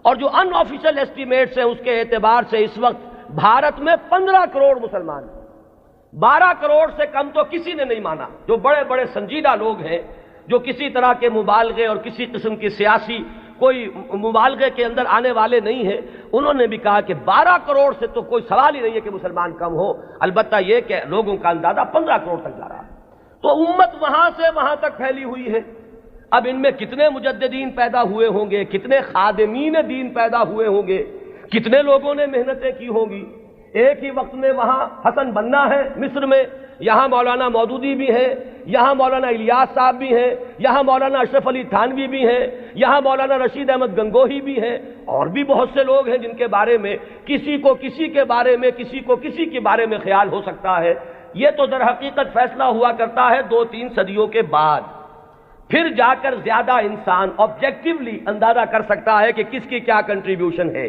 اور جو ان آفیشل ایسٹیمیٹس ہیں اس کے اعتبار سے اس وقت بھارت میں 15 کروڑ مسلمان ہیں. 12 کروڑ سے کم تو کسی نے نہیں مانا. جو بڑے بڑے سنجیدہ لوگ ہیں جو کسی طرح کے مبالغے اور کسی قسم کی سیاسی کوئی مبالغے کے اندر آنے والے نہیں ہیں، انہوں نے بھی کہا کہ 12 کروڑ سے تو کوئی سوال ہی نہیں ہے کہ مسلمان کم ہو. البتہ یہ کہ لوگوں کا اندازہ 15 کروڑ تک جا رہا ہے. تو امت وہاں سے وہاں تک پھیلی ہوئی ہے. اب ان میں کتنے مجددین پیدا ہوئے ہوں گے، کتنے خادمین دین پیدا ہوئے ہوں گے، کتنے لوگوں نے محنتیں کی ہوں گی. ایک ہی وقت میں وہاں حسن بنا ہے مصر میں، یہاں مولانا مودودی بھی ہیں، یہاں مولانا الیاس صاحب بھی ہیں، یہاں مولانا اشرف علی تھانوی بھی ہیں، یہاں مولانا رشید احمد گنگوہی بھی ہیں، اور بھی بہت سے لوگ ہیں جن کے بارے میں کسی کو کسی کے بارے میں، کسی کو کسی کے بارے میں خیال ہو سکتا ہے۔ یہ تو در حقیقت فیصلہ ہوا کرتا ہے 2-3 صدیوں کے بعد، پھر جا کر زیادہ انسان آبجیکٹیولی اندازہ کر سکتا ہے کہ کس کی کیا کنٹریبیوشن ہے۔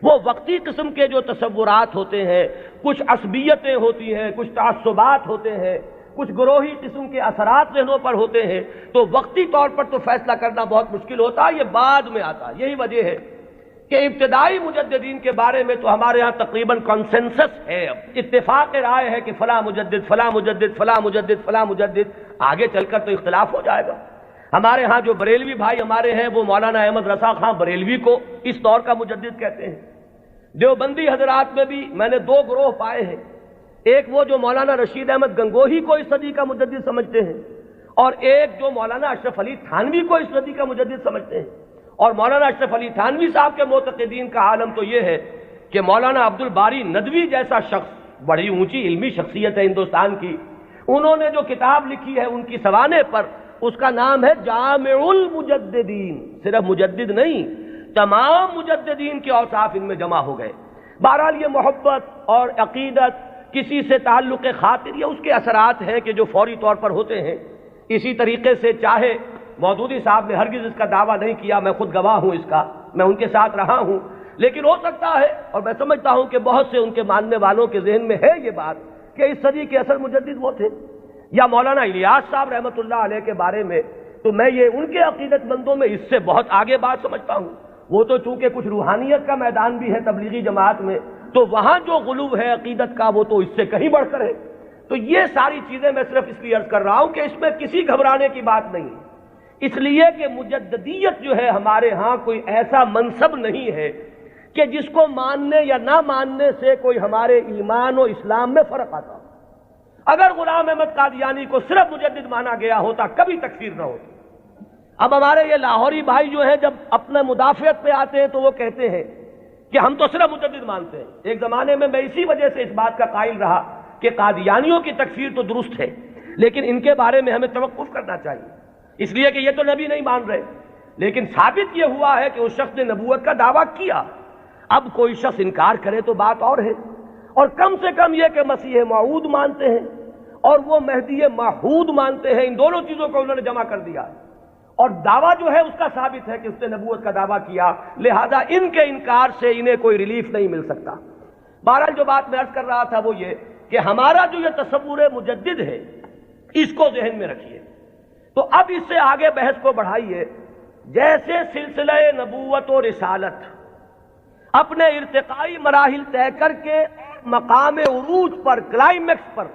وہ وقتی قسم کے جو تصورات ہوتے ہیں، کچھ عصبیتیں ہوتی ہیں، کچھ تعصبات ہوتے ہیں، کچھ گروہی قسم کے اثرات ذہنوں پر ہوتے ہیں، تو وقتی طور پر تو فیصلہ کرنا بہت مشکل ہوتا ہے، یہ بعد میں آتا ہے۔ یہی وجہ ہے کہ ابتدائی مجددین کے بارے میں تو ہمارے ہاں تقریباً کنسنسس ہے، اتفاق رائے ہے کہ فلاں مجدد فلاں مجدد فلاں مجدد فلاں مجدد، آگے چل کر تو اختلاف ہو جائے گا۔ ہمارے ہاں جو بریلوی بھائی ہمارے ہیں وہ مولانا احمد رضا خان بریلوی کو اس دور کا مجدد کہتے ہیں۔ دیوبندی حضرات میں بھی میں نے 2 گروہ پائے ہیں، ایک وہ جو مولانا رشید احمد گنگوہی کو اس صدی کا مجدد سمجھتے ہیں، اور ایک جو مولانا اشرف علی تھانوی کو اس صدی کا مجدد سمجھتے ہیں۔ اور مولانا اشرف علی تھانوی صاحب کے معتقدین کا عالم تو یہ ہے کہ مولانا عبد الباری ندوی جیسا شخص، بڑی اونچی علمی شخصیت ہے ہندوستان کی، انہوں نے جو کتاب لکھی ہے ان کی سوانح پر، اس کا نام ہے جامع المجددین، صرف مجدد نہیں، تمام مجددین کے اوصاف ان میں جمع ہو گئے۔ بہرحال یہ محبت اور عقیدت، کسی سے تعلق خاطر، یہ اس کے اثرات ہیں کہ جو فوری طور پر ہوتے ہیں۔ اسی طریقے سے چاہے مودودی صاحب نے ہرگز اس کا دعویٰ نہیں کیا، میں خود گواہ ہوں اس کا، میں ان کے ساتھ رہا ہوں، لیکن ہو سکتا ہے اور میں سمجھتا ہوں کہ بہت سے ان کے ماننے والوں کے ذہن میں ہے یہ بات کہ اس صدی کے اصل مجدد وہ تھے۔ یا مولانا الیاس صاحب رحمۃ اللہ علیہ کے بارے میں تو میں یہ ان کے عقیدت مندوں میں اس سے بہت آگے بات سمجھتا ہوں۔ وہ تو چونکہ کچھ روحانیت کا میدان بھی ہے تبلیغی جماعت میں، تو وہاں جو غلو ہے عقیدت کا وہ تو اس سے کہیں بڑھ کر ہے۔ تو یہ ساری چیزیں میں صرف اس لیے عرض کر رہا ہوں کہ اس میں کسی گھبرانے کی بات نہیں، اس لیے کہ مجددیت جو ہے ہمارے ہاں کوئی ایسا منصب نہیں ہے کہ جس کو ماننے یا نہ ماننے سے کوئی ہمارے ایمان و اسلام میں فرق آتا۔ اگر غلام احمد قادیانی کو صرف مجدد مانا گیا ہوتا کبھی تکفیر نہ ہوتی۔ اب ہمارے یہ لاہوری بھائی جو ہیں جب اپنا مدافعت پہ آتے ہیں تو وہ کہتے ہیں کہ ہم تو صرف مجدد مانتے ہیں۔ ایک زمانے میں اسی وجہ سے اس بات کا قائل رہا کہ قادیانیوں کی تکفیر تو درست ہے، لیکن ان کے بارے میں ہمیں توقف کرنا چاہیے، اس لیے کہ یہ تو نبی نہیں مان رہے۔ لیکن ثابت یہ ہوا ہے کہ اس شخص نے نبوت کا دعویٰ کیا، اب کوئی شخص انکار کرے تو بات اور ہے، اور کم سے کم یہ کہ مسیح موعود مانتے ہیں اور وہ مہدی موعود مانتے ہیں، ان دونوں چیزوں کو انہوں نے جمع کر دیا، اور دعویٰ جو ہے اس کا ثابت ہے کہ اس نے نبوت کا دعویٰ کیا، لہذا ان کے انکار سے انہیں کوئی ریلیف نہیں مل سکتا۔ بہرحال جو بات میں عرض کر رہا تھا وہ یہ کہ ہمارا جو یہ تصور مجدد ہے اس کو ذہن میں رکھیے، تو اب اس سے آگے بحث کو بڑھائیے۔ جیسے سلسلہ نبوت و رسالت اپنے ارتقائی مراحل طے کر کے مقام عروج پر، کلائمیکس پر،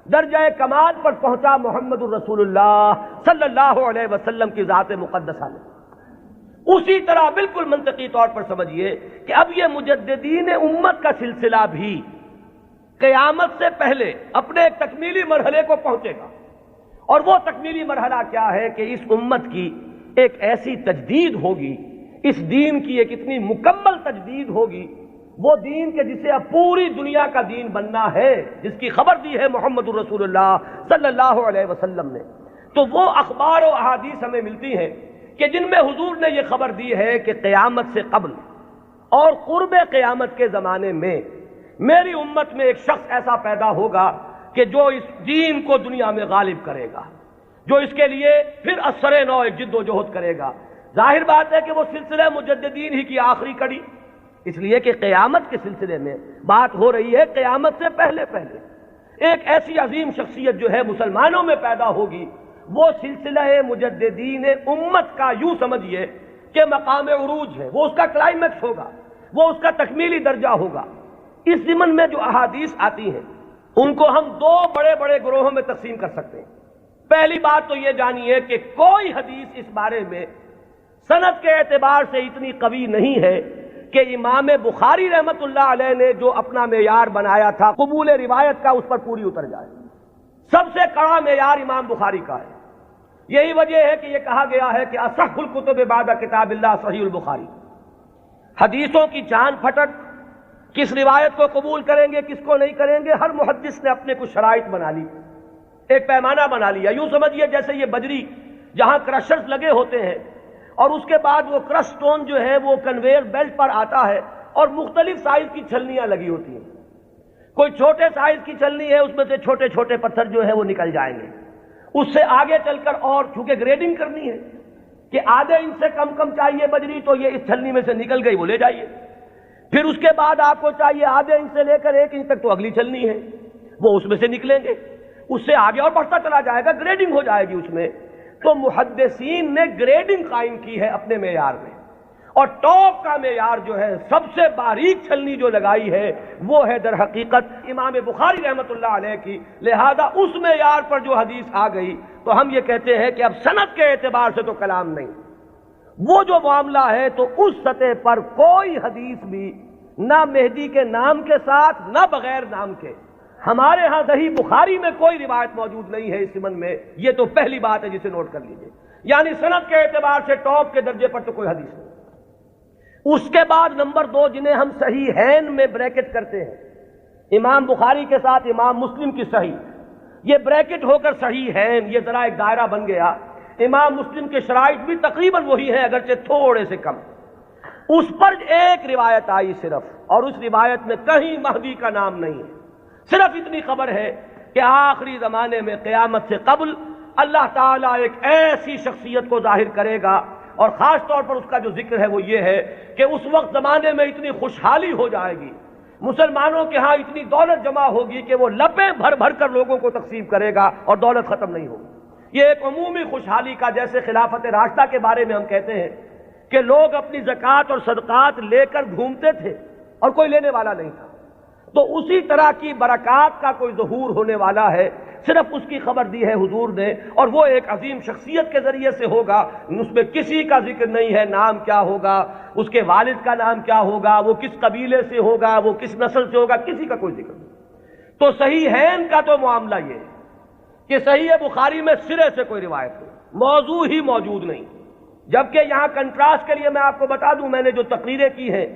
درجہ کمال پر پہنچا محمد الرسول اللہ صلی اللہ علیہ وسلم کی ذات مقدسہ میں، اسی طرح بالکل منطقی طور پر سمجھیے کہ اب یہ مجددین امت کا سلسلہ بھی قیامت سے پہلے اپنے ایک تکمیلی مرحلے کو پہنچے گا، اور وہ تکمیلی مرحلہ کیا ہے کہ اس امت کی ایک ایسی تجدید ہوگی، اس دین کی ایک اتنی مکمل تجدید ہوگی، وہ دین کے جسے اب پوری دنیا کا دین بننا ہے، جس کی خبر دی ہے محمد الرسول اللہ صلی اللہ علیہ وسلم نے۔ تو وہ اخبار و احادیث ہمیں ملتی ہیں کہ جن میں حضور نے یہ خبر دی ہے کہ قیامت سے قبل اور قرب قیامت کے زمانے میں میری امت میں ایک شخص ایسا پیدا ہوگا کہ جو اس دین کو دنیا میں غالب کرے گا، جو اس کے لیے پھر اثر نو ایک جد و جہد کرے گا۔ ظاہر بات ہے کہ وہ سلسلہ مجددین ہی کی آخری کڑی، اس لیے کہ قیامت کے سلسلے میں بات ہو رہی ہے، قیامت سے پہلے ایک ایسی عظیم شخصیت جو ہے مسلمانوں میں پیدا ہوگی، وہ سلسلہ مجددین امت کا یوں سمجھیے کہ مقام عروج ہے، وہ اس کا کلائمیکس ہوگا، وہ اس کا تکمیلی درجہ ہوگا۔ اس ضمن میں جو احادیث آتی ہیں ان کو ہم 2 بڑے بڑے گروہوں میں تقسیم کر سکتے ہیں۔ پہلی بات تو یہ جانیے کہ کوئی حدیث اس بارے میں سند کے اعتبار سے اتنی قوی نہیں ہے کہ امام بخاری رحمت اللہ علیہ نے جو اپنا معیار بنایا تھا قبول روایت کا اس پر پوری اتر جائے۔ سب سے کڑا معیار امام بخاری کا ہے، یہی وجہ ہے کہ یہ کہا گیا ہے کہ اصح الکتب بعد کتاب اللہ صحیح البخاری، حدیثوں کی جان پھٹک کس روایت کو قبول کریں گے کس کو نہیں کریں گے، ہر محدث نے اپنے کچھ شرائط بنا لی، ایک پیمانہ بنا لیا۔ یوں سمجھیے جیسے یہ بجری جہاں کرشرز لگے ہوتے ہیں اور اس کے بعد وہ کرش سٹون جو ہے وہ کنویئر بیلٹ پر آتا ہے اور مختلف سائز کی چھلنیاں لگی ہوتی ہیں۔ کوئی چھوٹے سائز کی چھلنی ہے، اس میں سے چھوٹے چھوٹے پتھر جو ہے وہ نکل جائیں گے، اس سے آگے چل کر اور چونکہ گریڈنگ کرنی ہے کہ آدھے انچ سے کم کم چاہیے بجری تو یہ اس چھلنی میں سے نکل گئی وہ لے جائیے، پھر اس کے بعد آپ کو چاہیے آدھے انچ سے لے کر 1 انچ تک تو اگلی چھلنی ہے، وہ اس میں سے نکلیں گے، اس سے آگے اور بڑھتا چلا جائے گا، گریڈنگ ہو جائے گی اس میں۔ تو محدثین نے گریڈنگ قائم کی ہے اپنے معیار میں، اور ٹاپ کا معیار جو ہے سب سے باریک چھلنی جو لگائی ہے وہ ہے در حقیقت امام بخاری رحمۃ اللہ علیہ کی، لہذا اس معیار پر جو حدیث آ گئی تو ہم یہ کہتے ہیں کہ اب سند کے اعتبار سے تو کلام نہیں، وہ جو معاملہ ہے تو اس سطح پر کوئی حدیث بھی نہ مہدی کے نام کے ساتھ نہ بغیر نام کے، ہمارے ہاں صحیح بخاری میں کوئی روایت موجود نہیں ہے اس سمن میں، یہ تو پہلی بات ہے جسے نوٹ کر لیجئے، یعنی سند کے اعتبار سے ٹاپ کے درجے پر تو کوئی حدیث نہیں۔ اس کے بعد نمبر 2 جنہیں ہم صحیحین میں بریکٹ کرتے ہیں، امام بخاری کے ساتھ امام مسلم کی صحیح، یہ بریکٹ ہو کر صحیحین، یہ ذرا ایک دائرہ بن گیا۔ امام مسلم کے شرائط بھی تقریباً وہی ہیں اگرچہ تھوڑے سے کم، اس پر ایک روایت آئی صرف، اور اس روایت میں کہیں مہدی کا نام نہیں ہے، صرف اتنی خبر ہے کہ آخری زمانے میں قیامت سے قبل اللہ تعالیٰ ایک ایسی شخصیت کو ظاہر کرے گا، اور خاص طور پر اس کا جو ذکر ہے وہ یہ ہے کہ اس وقت زمانے میں اتنی خوشحالی ہو جائے گی، مسلمانوں کے ہاں اتنی دولت جمع ہوگی کہ وہ لپیں بھر بھر کر لوگوں کو تقسیم کرے گا اور دولت ختم نہیں ہوگی۔ یہ ایک عمومی خوشحالی کا، جیسے خلافت راشدہ کے بارے میں ہم کہتے ہیں کہ لوگ اپنی زکوٰۃ اور صدقات لے کر گھومتے تھے اور کوئی لینے والا نہیں تھا، تو اسی طرح کی برکات کا کوئی ظہور ہونے والا ہے، صرف اس کی خبر دی ہے حضور نے، اور وہ ایک عظیم شخصیت کے ذریعے سے ہوگا، اس میں کسی کا ذکر نہیں ہے، نام کیا ہوگا، اس کے والد کا نام کیا ہوگا، وہ کس قبیلے سے ہوگا، وہ کس نسل سے ہوگا، کسی کا کوئی ذکر نہیں۔ تو صحیحین کا تو معاملہ یہ ہے کہ صحیح بخاری میں سرے سے کوئی روایت نہیں، موضوع ہی موجود نہیں، جبکہ یہاں کنٹراسٹ کے لیے میں آپ کو بتا دوں، میں نے جو تقریریں کی ہیں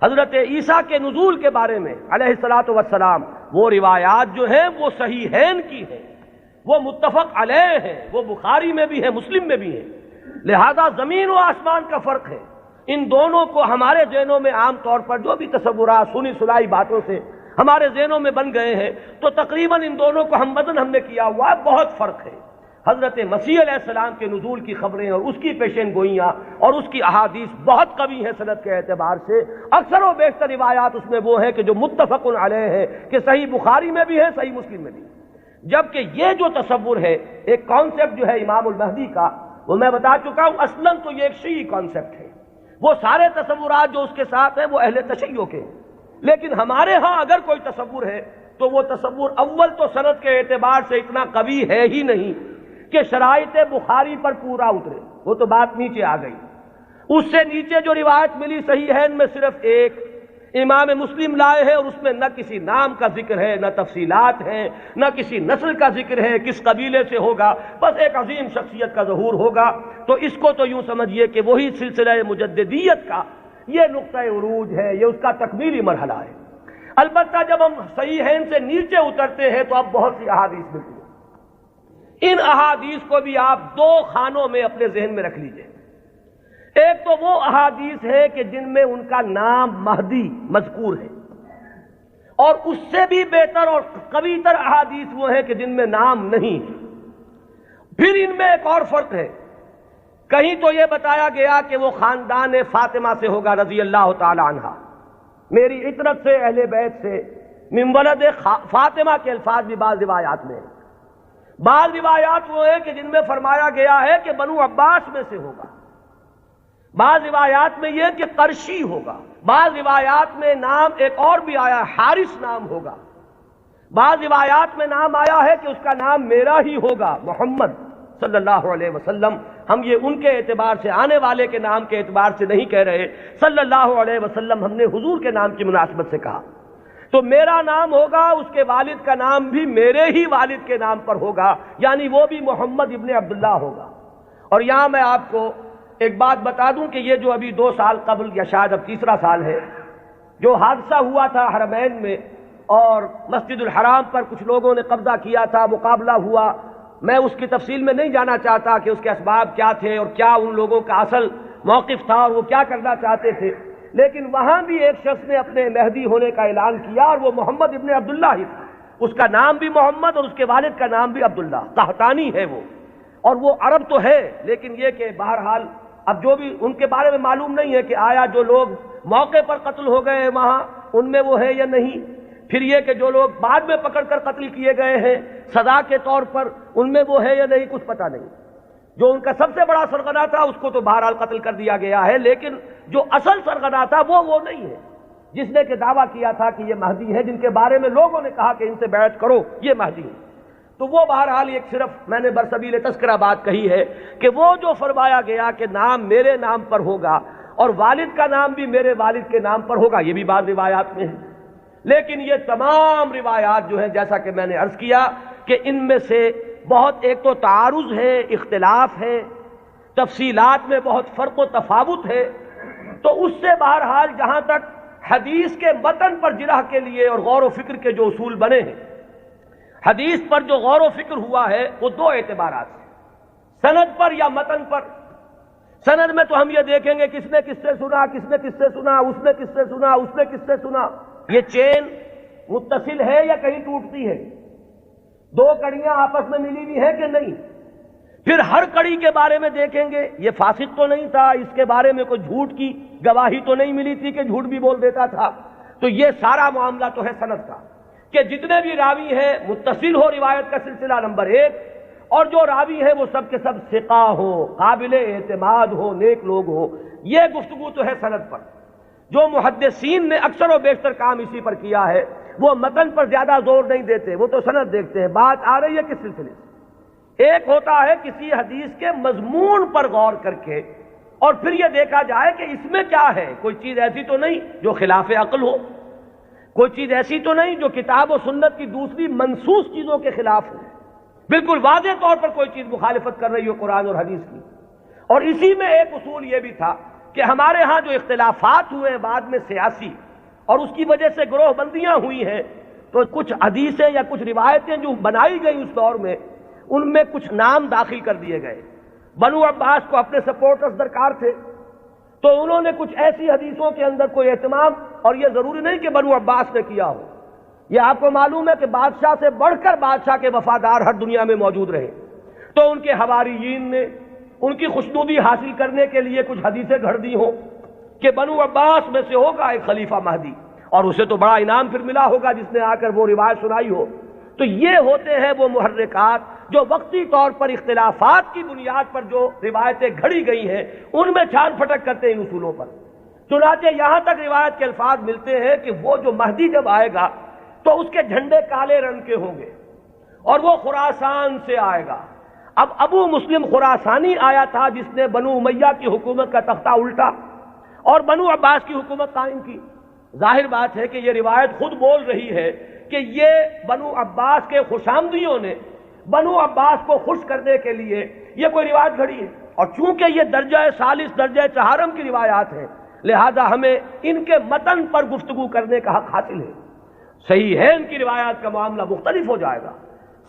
حضرت عیسیٰ کے نزول کے بارے میں علیہ الصلاۃ والسلام، وہ روایات جو ہیں وہ صحیحین کی ہیں، وہ متفق علیہ ہیں، وہ بخاری میں بھی ہے مسلم میں بھی ہے، لہذا زمین و آسمان کا فرق ہے۔ ان دونوں کو ہمارے ذہنوں میں عام طور پر جو بھی تصورات سنی سنائی باتوں سے ہمارے ذہنوں میں بن گئے ہیں، تو تقریباً ان دونوں کو ہم وزن ہم نے کیا ہوا ہے، بہت فرق ہے۔ حضرت مسیح علیہ السلام کے نزول کی خبریں اور اس کی پیشین گوئیاں اور اس کی احادیث بہت قوی ہیں سند کے اعتبار سے، اکثر و بیشتر روایات اس میں وہ ہیں کہ جو متفق علیہ ہے، کہ صحیح بخاری میں بھی ہے صحیح مسلم میں بھی، جبکہ یہ جو تصور ہے ایک کانسیپٹ جو ہے امام المہدی کا، وہ میں بتا چکا ہوں اصلاً تو یہ ایک شیعی کانسیپٹ ہے، وہ سارے تصورات جو اس کے ساتھ ہیں وہ اہل تشیع کے، لیکن ہمارے ہاں اگر کوئی تصور ہے تو وہ تصور اول تو سند کے اعتبار سے اتنا قوی ہے ہی نہیں کہ شرائط بخاری پر پورا اترے، وہ تو بات نیچے آ گئی۔ اس سے نیچے جو روایت ملی صحیحین میں صرف ایک امام مسلم لائے ہیں، اور اس میں نہ کسی نام کا ذکر ہے، نہ تفصیلات ہیں، نہ کسی نسل کا ذکر ہے، کس قبیلے سے ہوگا، بس ایک عظیم شخصیت کا ظہور ہوگا۔ تو اس کو تو یوں سمجھیے کہ وہی سلسلہ مجددیت کا یہ نقطہ عروج ہے، یہ اس کا تکمیلی مرحلہ ہے۔ البتہ جب ہم صحیحین سے نیچے اترتے ہیں تو اب بہت سی احادیث ملتی ہیں، ان احادیث کو بھی آپ 2 خانوں میں اپنے ذہن میں رکھ لیجئے۔ ایک تو وہ احادیث ہے کہ جن میں ان کا نام مہدی مذکور ہے، اور اس سے بھی بہتر اور قوی تر احادیث وہ ہیں کہ جن میں نام نہیں ہے۔ پھر ان میں ایک اور فرق ہے، کہیں تو یہ بتایا گیا کہ وہ خاندان فاطمہ سے ہوگا رضی اللہ تعالی عنہ، میری عطرت سے، اہل بیت سے، من ولد فاطمہ کے الفاظ بھی بعض روایات میں ہیں۔ بعض روایات وہ ہیں کہ جن میں فرمایا گیا ہے کہ بنو عباس میں سے ہوگا، بعض روایات میں یہ کہ قرشی ہوگا، بعض روایات میں نام ایک اور بھی آیا حارث نام ہوگا، بعض روایات میں نام آیا ہے کہ اس کا نام میرا ہی ہوگا، محمد صلی اللہ علیہ وسلم۔ ہم یہ ان کے اعتبار سے، آنے والے کے نام کے اعتبار سے نہیں کہہ رہے، صلی اللہ علیہ وسلم ہم نے حضور کے نام کی مناسبت سے کہا۔ تو میرا نام ہوگا، اس کے والد کا نام بھی میرے ہی والد کے نام پر ہوگا، یعنی وہ بھی محمد ابن عبداللہ ہوگا۔ اور یہاں میں آپ کو ایک بات بتا دوں کہ یہ جو ابھی 2 سال قبل یا شاید اب تیسرا سال ہے، جو حادثہ ہوا تھا حرمین میں اور مسجد الحرام پر کچھ لوگوں نے قبضہ کیا تھا، مقابلہ ہوا، میں اس کی تفصیل میں نہیں جانا چاہتا کہ اس کے اسباب کیا تھے اور کیا ان لوگوں کا اصل موقف تھا اور وہ کیا کرنا چاہتے تھے، لیکن وہاں بھی ایک شخص نے اپنے مہدی ہونے کا اعلان کیا اور وہ محمد ابن عبداللہ ہی تھا۔ اس کا نام بھی محمد اور اس کے والد کا نام بھی عبداللہ، قحطانی ہے وہ، اور وہ عرب تو ہے، لیکن یہ کہ بہرحال اب جو بھی ان کے بارے میں معلوم نہیں ہے کہ آیا جو لوگ موقع پر قتل ہو گئے وہاں ان میں وہ ہے یا نہیں، پھر یہ کہ جو لوگ بعد میں پکڑ کر قتل کیے گئے ہیں سزا کے طور پر ان میں وہ ہے یا نہیں، کچھ پتہ نہیں۔ جو ان کا سب سے بڑا سرغنہ تھا اس کو تو بہرحال قتل کر دیا گیا ہے، لیکن جو اصل سرغنہ تھا وہ نہیں ہے، جس نے کہ دعویٰ کیا تھا کہ یہ مہدی ہے، جن کے بارے میں لوگوں نے کہا کہ ان سے بیعت کرو یہ مہدی ہے۔ تو وہ بہرحال ایک صرف میں نے برسبیل تذکرہ بات کہی ہے کہ وہ جو فرمایا گیا کہ نام میرے نام پر ہوگا اور والد کا نام بھی میرے والد کے نام پر ہوگا، یہ بھی بعض روایات میں ہے، لیکن یہ تمام روایات جو ہیں جیسا کہ میں نے عرض کیا کہ ان میں سے بہت ایک تو تعارض ہے، اختلاف ہے، تفصیلات میں بہت فرق و تفاوت ہے، تو اس سے بہرحال جہاں تک حدیث کے متن پر جرح کے لیے اور غور و فکر کے جو اصول بنے ہیں، حدیث پر جو غور و فکر ہوا ہے وہ دو اعتبارات ہیں، سند پر یا متن پر۔ سند میں تو ہم یہ دیکھیں گے کس نے کس سے سنا، کس نے کس سے سنا، اس نے کس سے سنا، اس نے کس سے سنا، یہ چین متصل ہے یا کہیں ٹوٹتی ہے، دو کڑیاں آپس میں ملی ہوئی ہیں کہ نہیں۔ پھر ہر کڑی کے بارے میں دیکھیں گے یہ فاسق تو نہیں تھا، اس کے بارے میں کوئی جھوٹ کی گواہی تو نہیں ملی تھی کہ جھوٹ بھی بول دیتا تھا۔ تو یہ سارا معاملہ تو ہے سند کا کہ جتنے بھی راوی ہیں متصل ہو روایت کا سلسلہ نمبر ایک، اور جو راوی ہیں وہ سب کے سب ثقہ ہو، قابل اعتماد ہو، نیک لوگ ہو، یہ گفتگو تو ہے سند پر۔ جو محدثین نے اکثر و بیشتر کام اسی پر کیا ہے، وہ متن پر زیادہ زور نہیں دیتے، وہ تو سند دیکھتے ہیں۔ بات آ رہی ہے کس سلسلے سے؟ ایک ہوتا ہے کسی حدیث کے مضمون پر غور کر کے اور پھر یہ دیکھا جائے کہ اس میں کیا ہے، کوئی چیز ایسی تو نہیں جو خلاف عقل ہو، کوئی چیز ایسی تو نہیں جو کتاب و سنت کی دوسری منسوخ چیزوں کے خلاف ہو، بالکل واضح طور پر کوئی چیز مخالفت کر رہی ہو قرآن اور حدیث کی۔ اور اسی میں ایک اصول یہ بھی تھا کہ ہمارے ہاں جو اختلافات ہوئے ہیں بعد میں سیاسی اور اس کی وجہ سے گروہ بندیاں ہوئی ہیں، تو کچھ حدیثیں یا کچھ روایتیں جو بنائی گئی اس دور میں ان میں کچھ نام داخل کر دیے گئے۔ بنو عباس کو اپنے سپورٹرز درکار تھے، تو انہوں نے کچھ ایسی حدیثوں کے اندر کوئی اہتمام، اور یہ ضروری نہیں کہ بنو عباس نے کیا ہو، یہ آپ کو معلوم ہے کہ بادشاہ سے بڑھ کر بادشاہ کے وفادار ہر دنیا میں موجود رہے، تو ان کے حواریین نے ان کی خوشنودی حاصل کرنے کے لیے کچھ حدیثیں گھڑ دی ہوں کہ بنو عباس میں سے ہوگا ایک خلیفہ مہدی، اور اسے تو بڑا انعام پھر ملا ہوگا جس نے آ کر وہ روایت سنائی ہو۔ تو یہ ہوتے ہیں وہ محرکات جو وقتی طور پر اختلافات کی بنیاد پر جو روایتیں گھڑی گئی ہیں ان میں چھان پھٹک کرتے ہیں ان اصولوں پر۔ چنانچہ یہاں تک روایت کے الفاظ ملتے ہیں کہ وہ جو مہدی جب آئے گا تو اس کے جھنڈے کالے رنگ کے ہوں گے اور وہ خراسان سے آئے گا۔ اب ابو مسلم خراسانی آیا تھا جس نے بنو امیہ کی حکومت کا تختہ الٹا اور بنو عباس کی حکومت قائم کی۔ ظاہر بات ہے کہ یہ روایت خود بول رہی ہے کہ یہ بنو عباس کے خوشامدیوں نے بنو عباس کو خوش کرنے کے لیے یہ کوئی روایت گھڑی ہے، اور چونکہ یہ درجہ ثالث درجہ چہارم کی روایات ہیں لہذا ہمیں ان کے متن پر گفتگو کرنے کا حق حاصل ہے۔ صحیح ہے ان کی روایات کا معاملہ مختلف ہو جائے گا،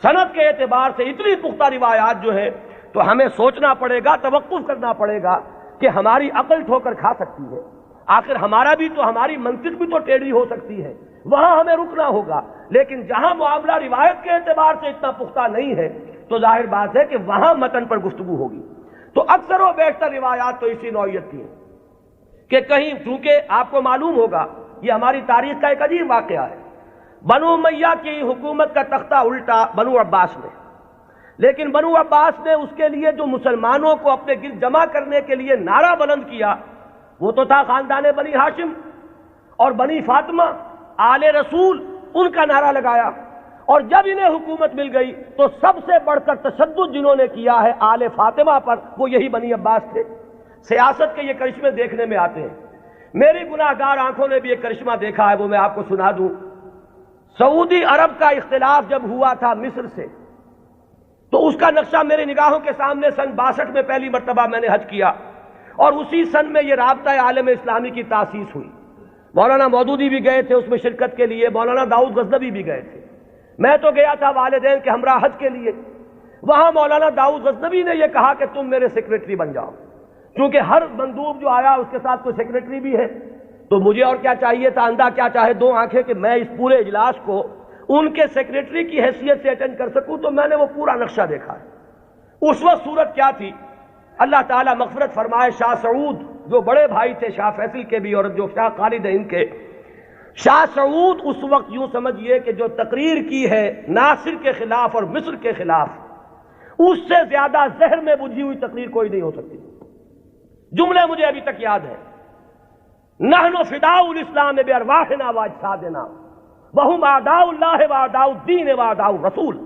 سند کے اعتبار سے اتنی پختہ روایات جو ہے تو ہمیں سوچنا پڑے گا، توقف کرنا پڑے گا کہ ہماری عقل ٹھوکر کھا سکتی ہے، آخر ہمارا بھی تو ہماری منطق بھی تو ٹیڑھی ہو سکتی ہے، وہاں ہمیں رکنا ہوگا۔ لیکن جہاں معاملہ روایت کے اعتبار سے اتنا پختہ نہیں ہے تو ظاہر بات ہے کہ وہاں متن پر گفتگو ہوگی۔ تو اکثر و بیشتر روایات تو اسی نوعیت کی ہیں کہ کہیں، چونکہ آپ کو معلوم ہوگا یہ ہماری تاریخ کا ایک عجیب واقعہ ہے، بنو امیہ کی حکومت کا تختہ الٹا بنو عباس نے، لیکن بنو عباس نے اس کے لیے جو مسلمانوں کو اپنے گرد جمع کرنے کے لیے نعرہ بلند کیا وہ تو تھا خاندان بنی ہاشم اور بنی فاطمہ آل رسول، ان کا نعرہ لگایا، اور جب انہیں حکومت مل گئی تو سب سے بڑھ کر تشدد جنہوں نے کیا ہے آل فاطمہ پر وہ یہی بنی عباس تھے۔ سیاست کے یہ کرشمے دیکھنے میں آتے ہیں، میری گناہ گار آنکھوں نے بھی ایک کرشمہ دیکھا ہے، وہ میں آپ کو سنا دوں۔ سعودی عرب کا اختلاف جب ہوا تھا مصر سے تو اس کا نقشہ میرے نگاہوں کے سامنے سن 62 میں پہلی مرتبہ میں نے حج کیا، اور اسی سن میں یہ رابطہ عالم اسلامی کی تاسیس ہوئی۔ مولانا مودودی بھی گئے تھے اس میں شرکت کے لیے، مولانا داؤد غزنوی بھی گئے تھے، میں تو گیا تھا والدین کے ہمراہ حج کے لیے۔ وہاں مولانا داؤد غزنوی نے یہ کہا کہ تم میرے سیکریٹری بن جاؤ، کیونکہ ہر مندوب جو آیا اس کے ساتھ کوئی سیکریٹری بھی ہے۔ تو مجھے اور کیا چاہیے تھا، اندھا کیا چاہے دو آنکھیں، کہ میں اس پورے اجلاس کو ان کے سیکریٹری کی حیثیت سے اٹینڈ کر سکوں۔ تو میں نے وہ پورا نقشہ دیکھا ہے۔ اس وقت صورت کیا تھی، اللہ تعالیٰ مغفرت فرمائے، شاہ سعود جو بڑے بھائی تھے شاہ فیصل کے بھی اور جو شاہ خالد ہیں ان کے، شاہ سعود اس وقت یوں سمجھئے کہ جو تقریر کی ہے ناصر کے خلاف اور مصر کے خلاف، اس سے زیادہ زہر میں بجھی ہوئی تقریر کوئی نہیں ہو سکتی۔ جملے مجھے ابھی تک یاد ہے، نحن فداء الاسلام بارواحنا واجسادنا وهم اعداء اللہ واعداء الدین واعداء الرسول۔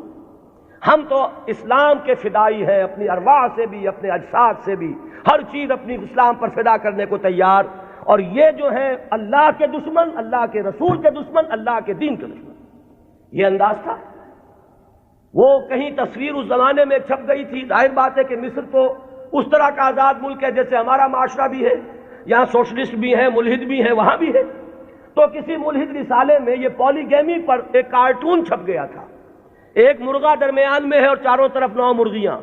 ہم تو اسلام کے فدائی ہیں، اپنی ارواح سے بھی، اپنے اجساد سے بھی، ہر چیز اپنی اسلام پر فدا کرنے کو تیار، اور یہ جو ہے اللہ کے دشمن، اللہ کے رسول کے دشمن، اللہ کے دین کے دشمن۔ یہ انداز تھا۔ وہ کہیں تصویر اس زمانے میں چھپ گئی تھی، ظاہر بات ہے کہ مصر تو اس طرح کا آزاد ملک ہے جیسے ہمارا معاشرہ بھی ہے، یہاں سوشلسٹ بھی ہیں، ملحد بھی ہیں، وہاں بھی ہے۔ تو کسی ملحد رسالے میں یہ پولیگیمی پر ایک کارٹون چھپ گیا تھا، ایک مرغا درمیان میں ہے اور چاروں طرف 9 مرغیاں،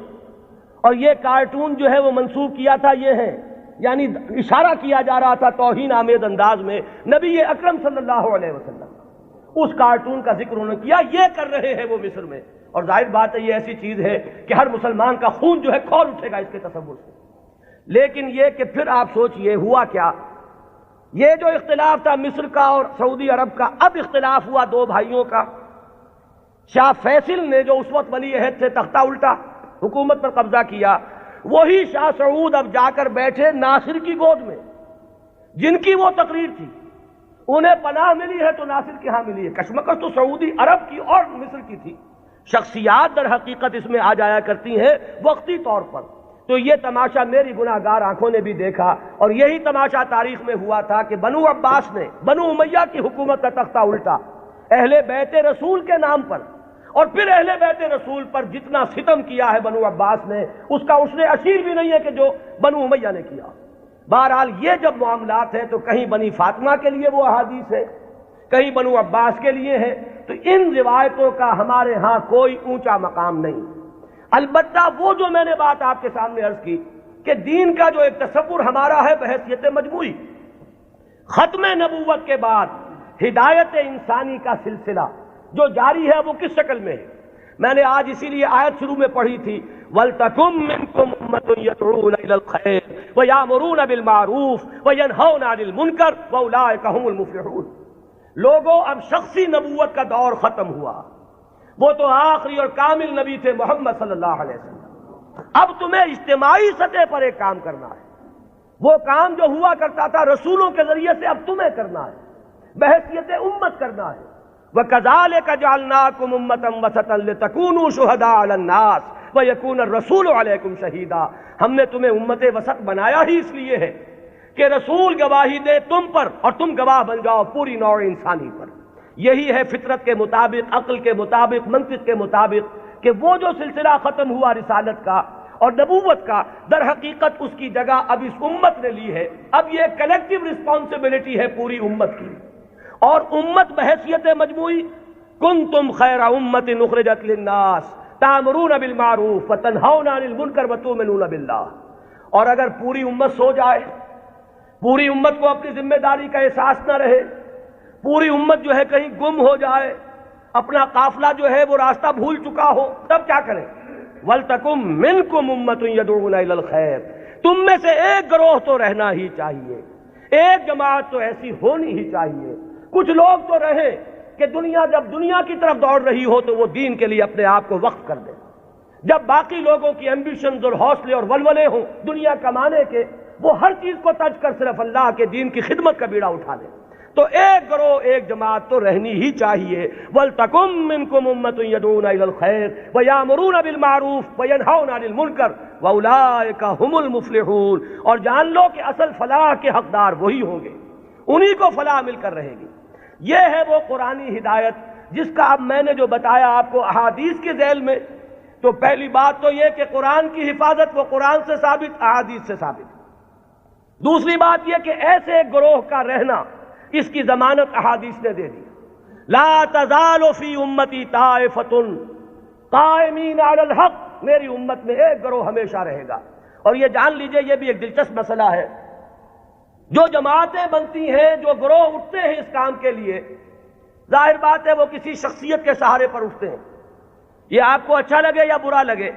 اور یہ کارٹون جو ہے وہ منسوب کیا تھا یہ ہے، یعنی اشارہ کیا جا رہا تھا توہین آمیز انداز میں نبی اکرم صلی اللہ علیہ وسلم۔ اس کارٹون کا ذکر انہوں نے کیا، یہ کر رہے ہیں وہ مصر میں، اور ظاہر بات ہے یہ ایسی چیز ہے کہ ہر مسلمان کا خون جو ہے کھول اٹھے گا اس کے تصور سے۔ لیکن یہ کہ پھر آپ سوچئے ہوا کیا، یہ جو اختلاف تھا مصر کا اور سعودی عرب کا، اب اختلاف ہوا 2 بھائیوں کا۔ شاہ فیصل نے جو اس وقت ولی عہد تھے تختہ الٹا، حکومت پر قبضہ کیا، وہی شاہ سعود اب جا کر بیٹھے ناصر کی گود میں، جن کی وہ تقریر تھی، انہیں پناہ ملی ہے تو ناصر کے ہاں ملی ہے۔ کشمکش تو سعودی عرب کی اور مصر کی تھی، شخصیات در حقیقت اس میں آ جایا کرتی ہیں وقتی طور پر۔ تو یہ تماشا میری گناہ گار آنکھوں نے بھی دیکھا، اور یہی تماشا تاریخ میں ہوا تھا کہ بنو عباس نے بنو امیہ کی حکومت کا تختہ الٹا اہل بیت رسول کے نام پر، اور پھر اہل بیت رسول پر جتنا ستم کیا ہے بنو عباس نے، اس کا عشر اشیر بھی نہیں ہے کہ جو بنو امیہ نے کیا۔ بہرحال یہ جب معاملات ہیں تو کہیں بنی فاطمہ کے لیے وہ احادیث ہے، کہیں بنو عباس کے لیے ہے، تو ان روایتوں کا ہمارے ہاں کوئی اونچا مقام نہیں۔ البتہ وہ جو میں نے بات آپ کے سامنے عرض کی کہ دین کا جو ایک تصور ہمارا ہے بحیثیت مجموعی، ختم نبوت کے بعد ہدایت انسانی کا سلسلہ جو جاری ہے وہ کس شکل میں ہے؟ میں نے آج اسی لیے آیت شروع میں پڑھی تھی، وَلْتَكُن مِّنكُمْ أُمَّةٌ يَدْعُونَ إِلَى الْخَيْرِ وَيَأْمُرُونَ بِالْمَعْرُوفِ وَيَنْهَوْنَ عَنِ الْمُنكَرِ وَأُولَٰئِكَ هُمُ الْمُفْلِحُونَ۔ لوگوں اب شخصی نبوت کا دور ختم ہوا، وہ تو آخری اور کامل نبی تھے محمد صلی اللہ علیہ وسلم۔ اب تمہیں اجتماعی سطح پر ایک کام کرنا ہے، وہ کام جو ہوا کرتا تھا رسولوں کے ذریعے سے اب تمہیں کرنا ہے، بحیثیت امت کرنا ہے۔ وَكَذَلِكَ جَعَلْنَاكُمْ أُمَّةً وَسَطًا لِتَكُونُوا شُهَدَاءَ عَلَى النَّاسِ وَيَكُونَ الرَّسُولُ عَلَيْكُمْ شَهِيدًا۔ ہم نے تمہیں امت وسط بنایا ہی اس لیے ہے کہ رسول گواہی دے تم پر اور تم گواہ بن جاؤ پوری نوع انسانی پر۔ یہی ہے فطرت کے مطابق، عقل کے مطابق، منطق کے مطابق کہ وہ جو سلسلہ ختم ہوا رسالت کا اور نبوت کا، در حقیقت اس کی جگہ اب اس امت نے لی ہے۔ اب یہ کلیکٹیو رسپانسبلٹی ہے پوری امت کی، اور امت بحیثیت مجموعی کنتم خیر امت اخرجت للناس تأمرون بالمعروف وتنہون عن المنکر وتؤمنون باللہ۔ اور اگر پوری امت سو جائے، پوری امت کو اپنی ذمہ داری کا احساس نہ رہے، پوری امت جو ہے کہیں گم ہو جائے، اپنا قافلہ جو ہے وہ راستہ بھول چکا ہو، تب کیا کریں؟ وَلْتَكُن مِّنكُمْ أُمَّةٌ يَدْعُونَ إِلَى الْخَيْرِ۔ تم میں سے ایک گروہ تو رہنا ہی چاہیے، ایک جماعت تو ایسی ہونی ہی چاہیے، کچھ لوگ تو رہیں کہ دنیا جب دنیا کی طرف دوڑ رہی ہو تو وہ دین کے لیے اپنے آپ کو وقف کر دیں، جب باقی لوگوں کی ایمبیشنز اور حوصلے اور ولولے ہوں دنیا کمانے کے، وہ ہر چیز کو تج کر صرف اللہ کے دین کی خدمت کا بیڑا اٹھا دیں۔ تو ایک گروہ، ایک جماعت تو رہنی ہی چاہیے۔ وَلْتَكُن مِّنكُمْ أُمَّةٌ يَدْعُونَ إِلَى الْخَيْرِ وَيَأْمُرُونَ بِالْمَعْرُوفِ وَيَنْهَوْنَ عَنِ الْمُنكَرِ وَأُولَٰئِكَ هُمُ الْمُفْلِحُونَ۔ اور جان لو کہ اصل فلاح کے حقدار وہی ہوں گے، انہی کو فلاح مل کر رہے گی۔ یہ ہے وہ قرآنی ہدایت جس کا اب میں نے جو بتایا آپ کو احادیث کے ذیل میں، تو پہلی بات تو یہ کہ قرآن کی حفاظت وہ قرآن سے ثابت، احادیث سے ثابت۔ دوسری بات یہ کہ ایسے ایک گروہ کا رہنا اس کی ضمانت احادیث نے دے دی۔ لا تزال فی امتی طائفۃ قائمین علی الحق، میری امت میں ایک گروہ ہمیشہ رہے گا۔ اور یہ جان لیجئے، یہ بھی ایک دلچسپ مسئلہ ہے، جو جماعتیں بنتی ہیں، جو گروہ اٹھتے ہیں اس کام کے لیے، ظاہر بات ہے وہ کسی شخصیت کے سہارے پر اٹھتے ہیں۔ یہ آپ کو اچھا لگے یا برا لگے،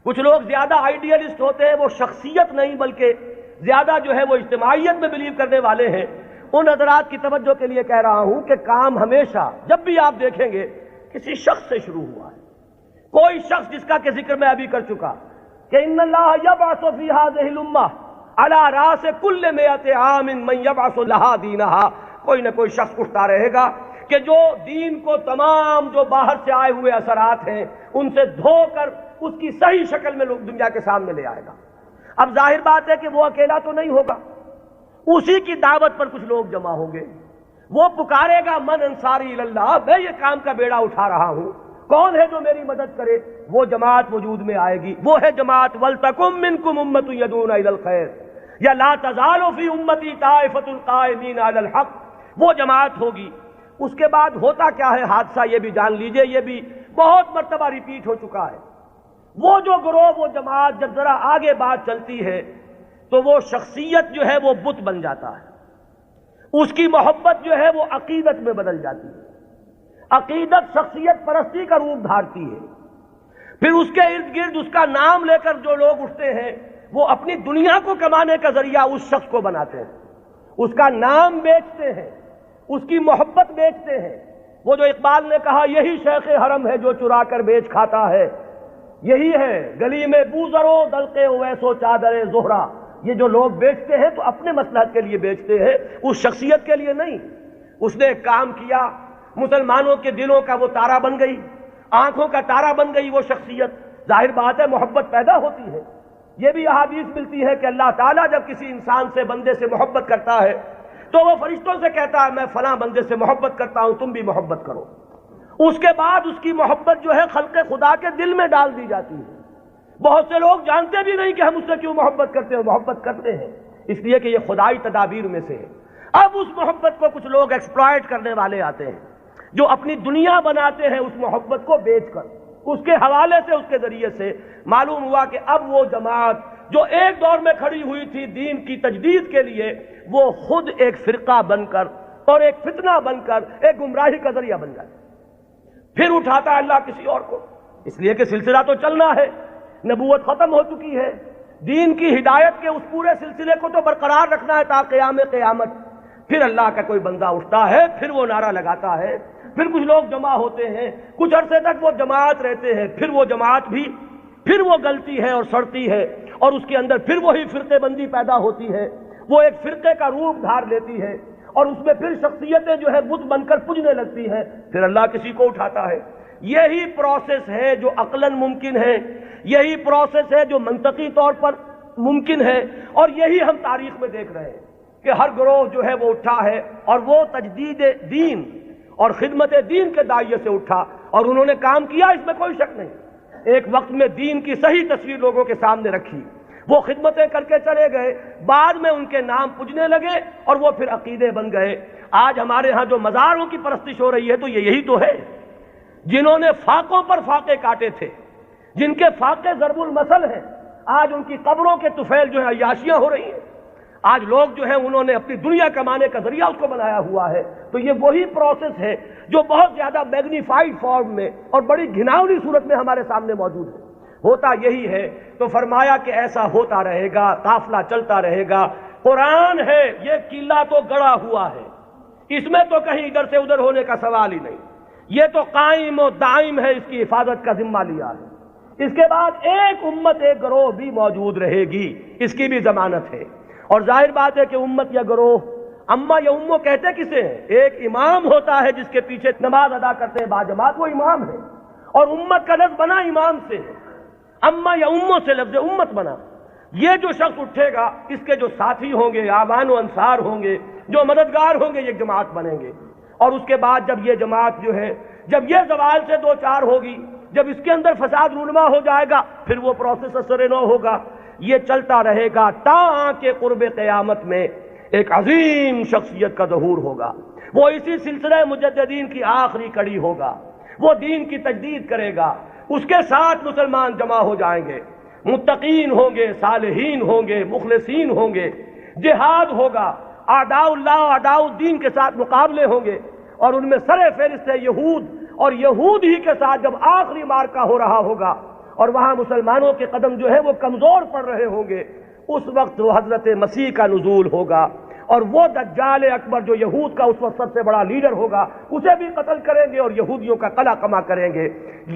کچھ لوگ زیادہ آئیڈیلسٹ ہوتے ہیں، وہ شخصیت نہیں بلکہ زیادہ جو ہے وہ اجتماعیت میں بلیو کرنے والے ہیں۔ ان حضرات کی توجہ کے لیے کہہ رہا ہوں کہ کام ہمیشہ جب بھی آپ دیکھیں گے کسی شخص سے شروع ہوا ہے، کوئی شخص جس کا کہ ذکر میں ابھی کر چکا کہ ان اللہ یبعث فی ہذہ الامہ علی راس کل مئۃ عام من یبعث لہا دینہا، کوئی نہ کوئی شخص اٹھتا رہے گا کہ جو دین کو تمام جو باہر سے آئے ہوئے اثرات ہیں ان سے دھو کر اس کی صحیح شکل میں لوگ دنیا کے سامنے لے آئے گا۔ اب ظاہر بات ہے کہ وہ اکیلا تو نہیں ہوگا، اسی کی دعوت پر کچھ لوگ جمع ہوں گے، وہ پکارے گا من انصاری اللہ، میں یہ کام کا بیڑا اٹھا رہا ہوں، کون ہے جو میری مدد کرے؟ وہ جماعت وجود میں آئے گی، وہ ہے جماعت وَلْتَكُن مِّنكُمْ أُمَّةٌ يَدْعُونَ إِلَى الْخَيْرِ یا لَا تَزَالُ فِي أُمَّتِي طَائِفَةٌ قَائِمِينَ عَلَى الْحَقِّ، وہ جماعت ہوگی۔ اس کے بعد ہوتا کیا ہے حادثہ، یہ بھی جان لیجئے، یہ بھی بہت مرتبہ ریپیٹ ہو چکا ہے۔ وہ جو گروہ، وہ جماعت جب ذرا آگے بات چلتی ہے تو وہ شخصیت جو ہے وہ بت بن جاتا ہے، اس کی محبت جو ہے وہ عقیدت میں بدل جاتی ہے، عقیدت شخصیت پرستی کا روپ دھارتی ہے۔ پھر اس کے ارد گرد اس کا نام لے کر جو لوگ اٹھتے ہیں وہ اپنی دنیا کو کمانے کا ذریعہ اس شخص کو بناتے ہیں، اس کا نام بیچتے ہیں، اس کی محبت بیچتے ہیں۔ وہ جو اقبال نے کہا یہی شیخ حرم ہے جو چرا کر بیچ کھاتا ہے، یہی ہے گلی میں بوزرو دلقے اویسو چادر زہرا، یہ جو لوگ بیچتے ہیں تو اپنے مصلحت کے لیے بیچتے ہیں، اس شخصیت کے لیے نہیں۔ اس نے ایک کام کیا، مسلمانوں کے دلوں کا وہ تارا بن گئی، آنکھوں کا تارا بن گئی وہ شخصیت، ظاہر بات ہے محبت پیدا ہوتی ہے۔ یہ بھی احادیث ملتی ہے کہ اللہ تعالیٰ جب کسی انسان سے، بندے سے محبت کرتا ہے تو وہ فرشتوں سے کہتا ہے میں فلاں بندے سے محبت کرتا ہوں، تم بھی محبت کرو۔ اس کے بعد اس کی محبت جو ہے خلق خدا کے دل میں ڈال دی جاتی ہے۔ بہت سے لوگ جانتے بھی نہیں کہ ہم اس سے کیوں محبت کرتے ہیں، محبت کرتے ہیں اس لیے کہ یہ خدائی تدابیر میں سے ہے۔ اب اس محبت کو کچھ لوگ ایکسپلائٹ کرنے والے آتے ہیں، جو اپنی دنیا بناتے ہیں اس محبت کو بیچ کر، اس کے حوالے سے، اس کے ذریعے سے۔ معلوم ہوا کہ اب وہ جماعت جو ایک دور میں کھڑی ہوئی تھی دین کی تجدید کے لیے، وہ خود ایک فرقہ بن کر اور ایک فتنہ بن کر ایک گمراہی کا ذریعہ بن گئی۔ پھر اٹھاتا ہے اللہ کسی اور کو، اس لیے کہ سلسلہ تو چلنا ہے، نبوت ختم ہو چکی ہے، دین کی ہدایت کے اس پورے سلسلے کو تو برقرار رکھنا ہے تا قیام قیامت۔ پھر اللہ کا کوئی بندہ اٹھتا ہے، پھر وہ نعرہ لگاتا ہے، پھر کچھ لوگ جمع ہوتے ہیں، کچھ عرصے تک وہ جماعت رہتے ہیں، پھر وہ جماعت بھی پھر وہ گلتی ہے اور سڑتی ہے، اور اس کے اندر پھر وہی فرقے بندی پیدا ہوتی ہے، وہ ایک فرقے کا روپ دھار لیتی ہے، اور اس میں پھر شخصیتیں جو ہے بت بن کر پجنے لگتی ہیں، پھر اللہ کسی کو اٹھاتا ہے۔ یہی پروسیس ہے جو عقلاً ممکن ہے، یہی پروسیس ہے جو منطقی طور پر ممکن ہے، اور یہی ہم تاریخ میں دیکھ رہے ہیں کہ ہر گروہ جو ہے وہ اٹھا ہے اور وہ تجدید دین اور خدمت دین کے داعیے سے اٹھا، اور انہوں نے کام کیا، اس میں کوئی شک نہیں۔ ایک وقت میں دین کی صحیح تصویر لوگوں کے سامنے رکھی، وہ خدمتیں کر کے چلے گئے، بعد میں ان کے نام پجنے لگے اور وہ پھر عقیدے بن گئے۔ آج ہمارے ہاں جو مزاروں کی پرستش ہو رہی ہے تو یہی تو ہے، جنہوں نے فاقوں پر فاقے کاٹے تھے، جن کے فاقے ضرب المثل ہیں، آج ان کی قبروں کے طفیل جو ہیں عیاشیاں ہو رہی ہیں۔ آج لوگ جو ہیں انہوں نے اپنی دنیا کمانے کا ذریعہ اس کو بنایا ہوا ہے۔ تو یہ وہی پروسیس ہے جو بہت زیادہ میگنیفائڈ فارم میں اور بڑی گھناؤنی صورت میں ہمارے سامنے موجود ہے۔ ہوتا یہی ہے، تو فرمایا کہ ایسا ہوتا رہے گا، قافلہ چلتا رہے گا۔ قرآن ہے، یہ قلعہ تو گڑا ہوا ہے، اس میں تو کہیں ادھر سے ادھر ہونے کا سوال ہی نہیں، یہ تو قائم و دائم ہے، اس کی حفاظت کا ذمہ لیا ہے۔ اس کے بعد ایک امت، ایک گروہ بھی موجود رہے گی، اس کی بھی ضمانت ہے۔ اور ظاہر بات ہے کہ امت یا گروہ، اما یا امو کہتے کسے ہیں؟ ایک امام ہوتا ہے جس کے پیچھے نماز ادا کرتے ہیں باجماعت، وہ امام ہے، اور امت کا لفظ بنا امام سے ہے، اما یا امو سے لفظ امت بنا۔ یہ جو شخص اٹھے گا، اس کے جو ساتھی ہوں گے، آوان و انصار ہوں گے، جو مددگار ہوں گے، یہ جماعت بنیں گے۔ اور اس کے بعد جب یہ جماعت جو ہے، جب یہ زوال سے دو چار ہوگی، جب اس کے اندر فساد رونما ہو جائے گا، پھر وہ پروسیس اثر نو ہوگا۔ یہ چلتا رہے گا تا کہ قرب قیامت میں ایک عظیم شخصیت کا ظہور ہوگا، وہ اسی سلسلہ مجددین کی آخری کڑی ہوگا، وہ دین کی تجدید کرے گا، اس کے ساتھ مسلمان جمع ہو جائیں گے، متقین ہوں گے، صالحین ہوں گے، مخلصین ہوں گے، جہاد ہوگا، اعداء اللہ اعداء الدین کے ساتھ مقابلے ہوں گے، اور ان میں سر فہرست ہے یہود، اور یہود ہی کے ساتھ جب آخری مارکا ہو رہا ہوگا اور وہاں مسلمانوں کے قدم جو ہے وہ کمزور پڑ رہے ہوں گے، اس وقت وہ حضرت مسیح کا نزول ہوگا، اور وہ دجال اکبر جو یہود کا اس وقت سب سے بڑا لیڈر ہوگا اسے بھی قتل کریں گے اور یہودیوں کا قلع کما کریں گے۔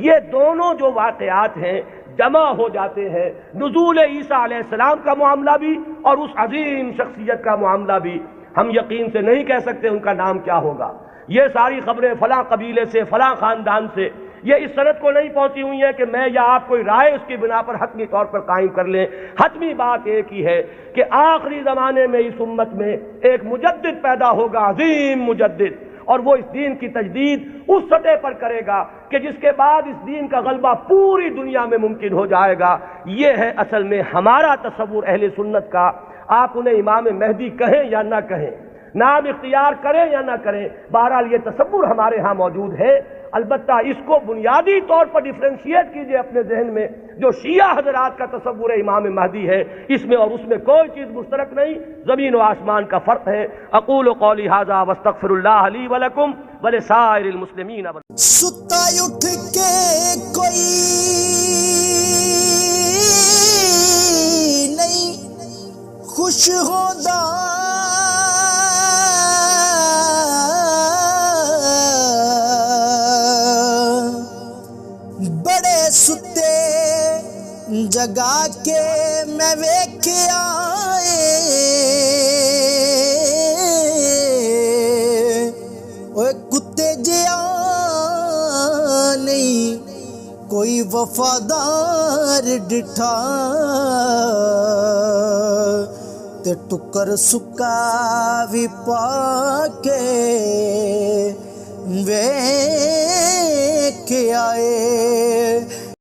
یہ دونوں جو واقعات ہیں جمع ہو جاتے ہیں، نزول عیسیٰ علیہ السلام کا معاملہ بھی اور اس عظیم شخصیت کا معاملہ بھی۔ ہم یقین سے نہیں کہہ سکتے ان کا نام کیا ہوگا، یہ ساری خبریں فلاں قبیلے سے فلاں خاندان سے یہ اس سند کو نہیں پہنچی ہوئی ہیں کہ میں یا آپ کوئی رائے اس کی بنا پر حتمی طور پر قائم کر لیں۔ حتمی بات ایک ہی ہے کہ آخری زمانے میں اس امت میں ایک مجدد پیدا ہوگا، عظیم مجدد، اور وہ اس دین کی تجدید اس سطح پر کرے گا کہ جس کے بعد اس دین کا غلبہ پوری دنیا میں ممکن ہو جائے گا۔ یہ ہے اصل میں ہمارا تصور اہل سنت کا، آپ انہیں امام مہدی کہیں یا نہ کہیں، نام اختیار کریں یا نہ کریں، بہرحال یہ تصور ہمارے ہاں موجود ہے۔ البتہ اس کو بنیادی طور پر ڈیفرینشیٹ کیجئے اپنے ذہن میں، جو شیعہ حضرات کا تصور امام مہدی ہے اس میں اور اس میں کوئی چیز مشترک نہیں، زمین و آسمان کا فرق ہے۔ اقول قولی ھذا واستغفر اللہ لی ولکم ولسائر المسلمین۔ ستا اٹھ کے کوئی نہیں خوش ہوتا، بڑے ستے جگا کے میں ویکھیا اوے کتے جیا نہیں کوئی وفادار ڈٹھا، تے ٹکر سکا بھی پا کے ویکھ آئے۔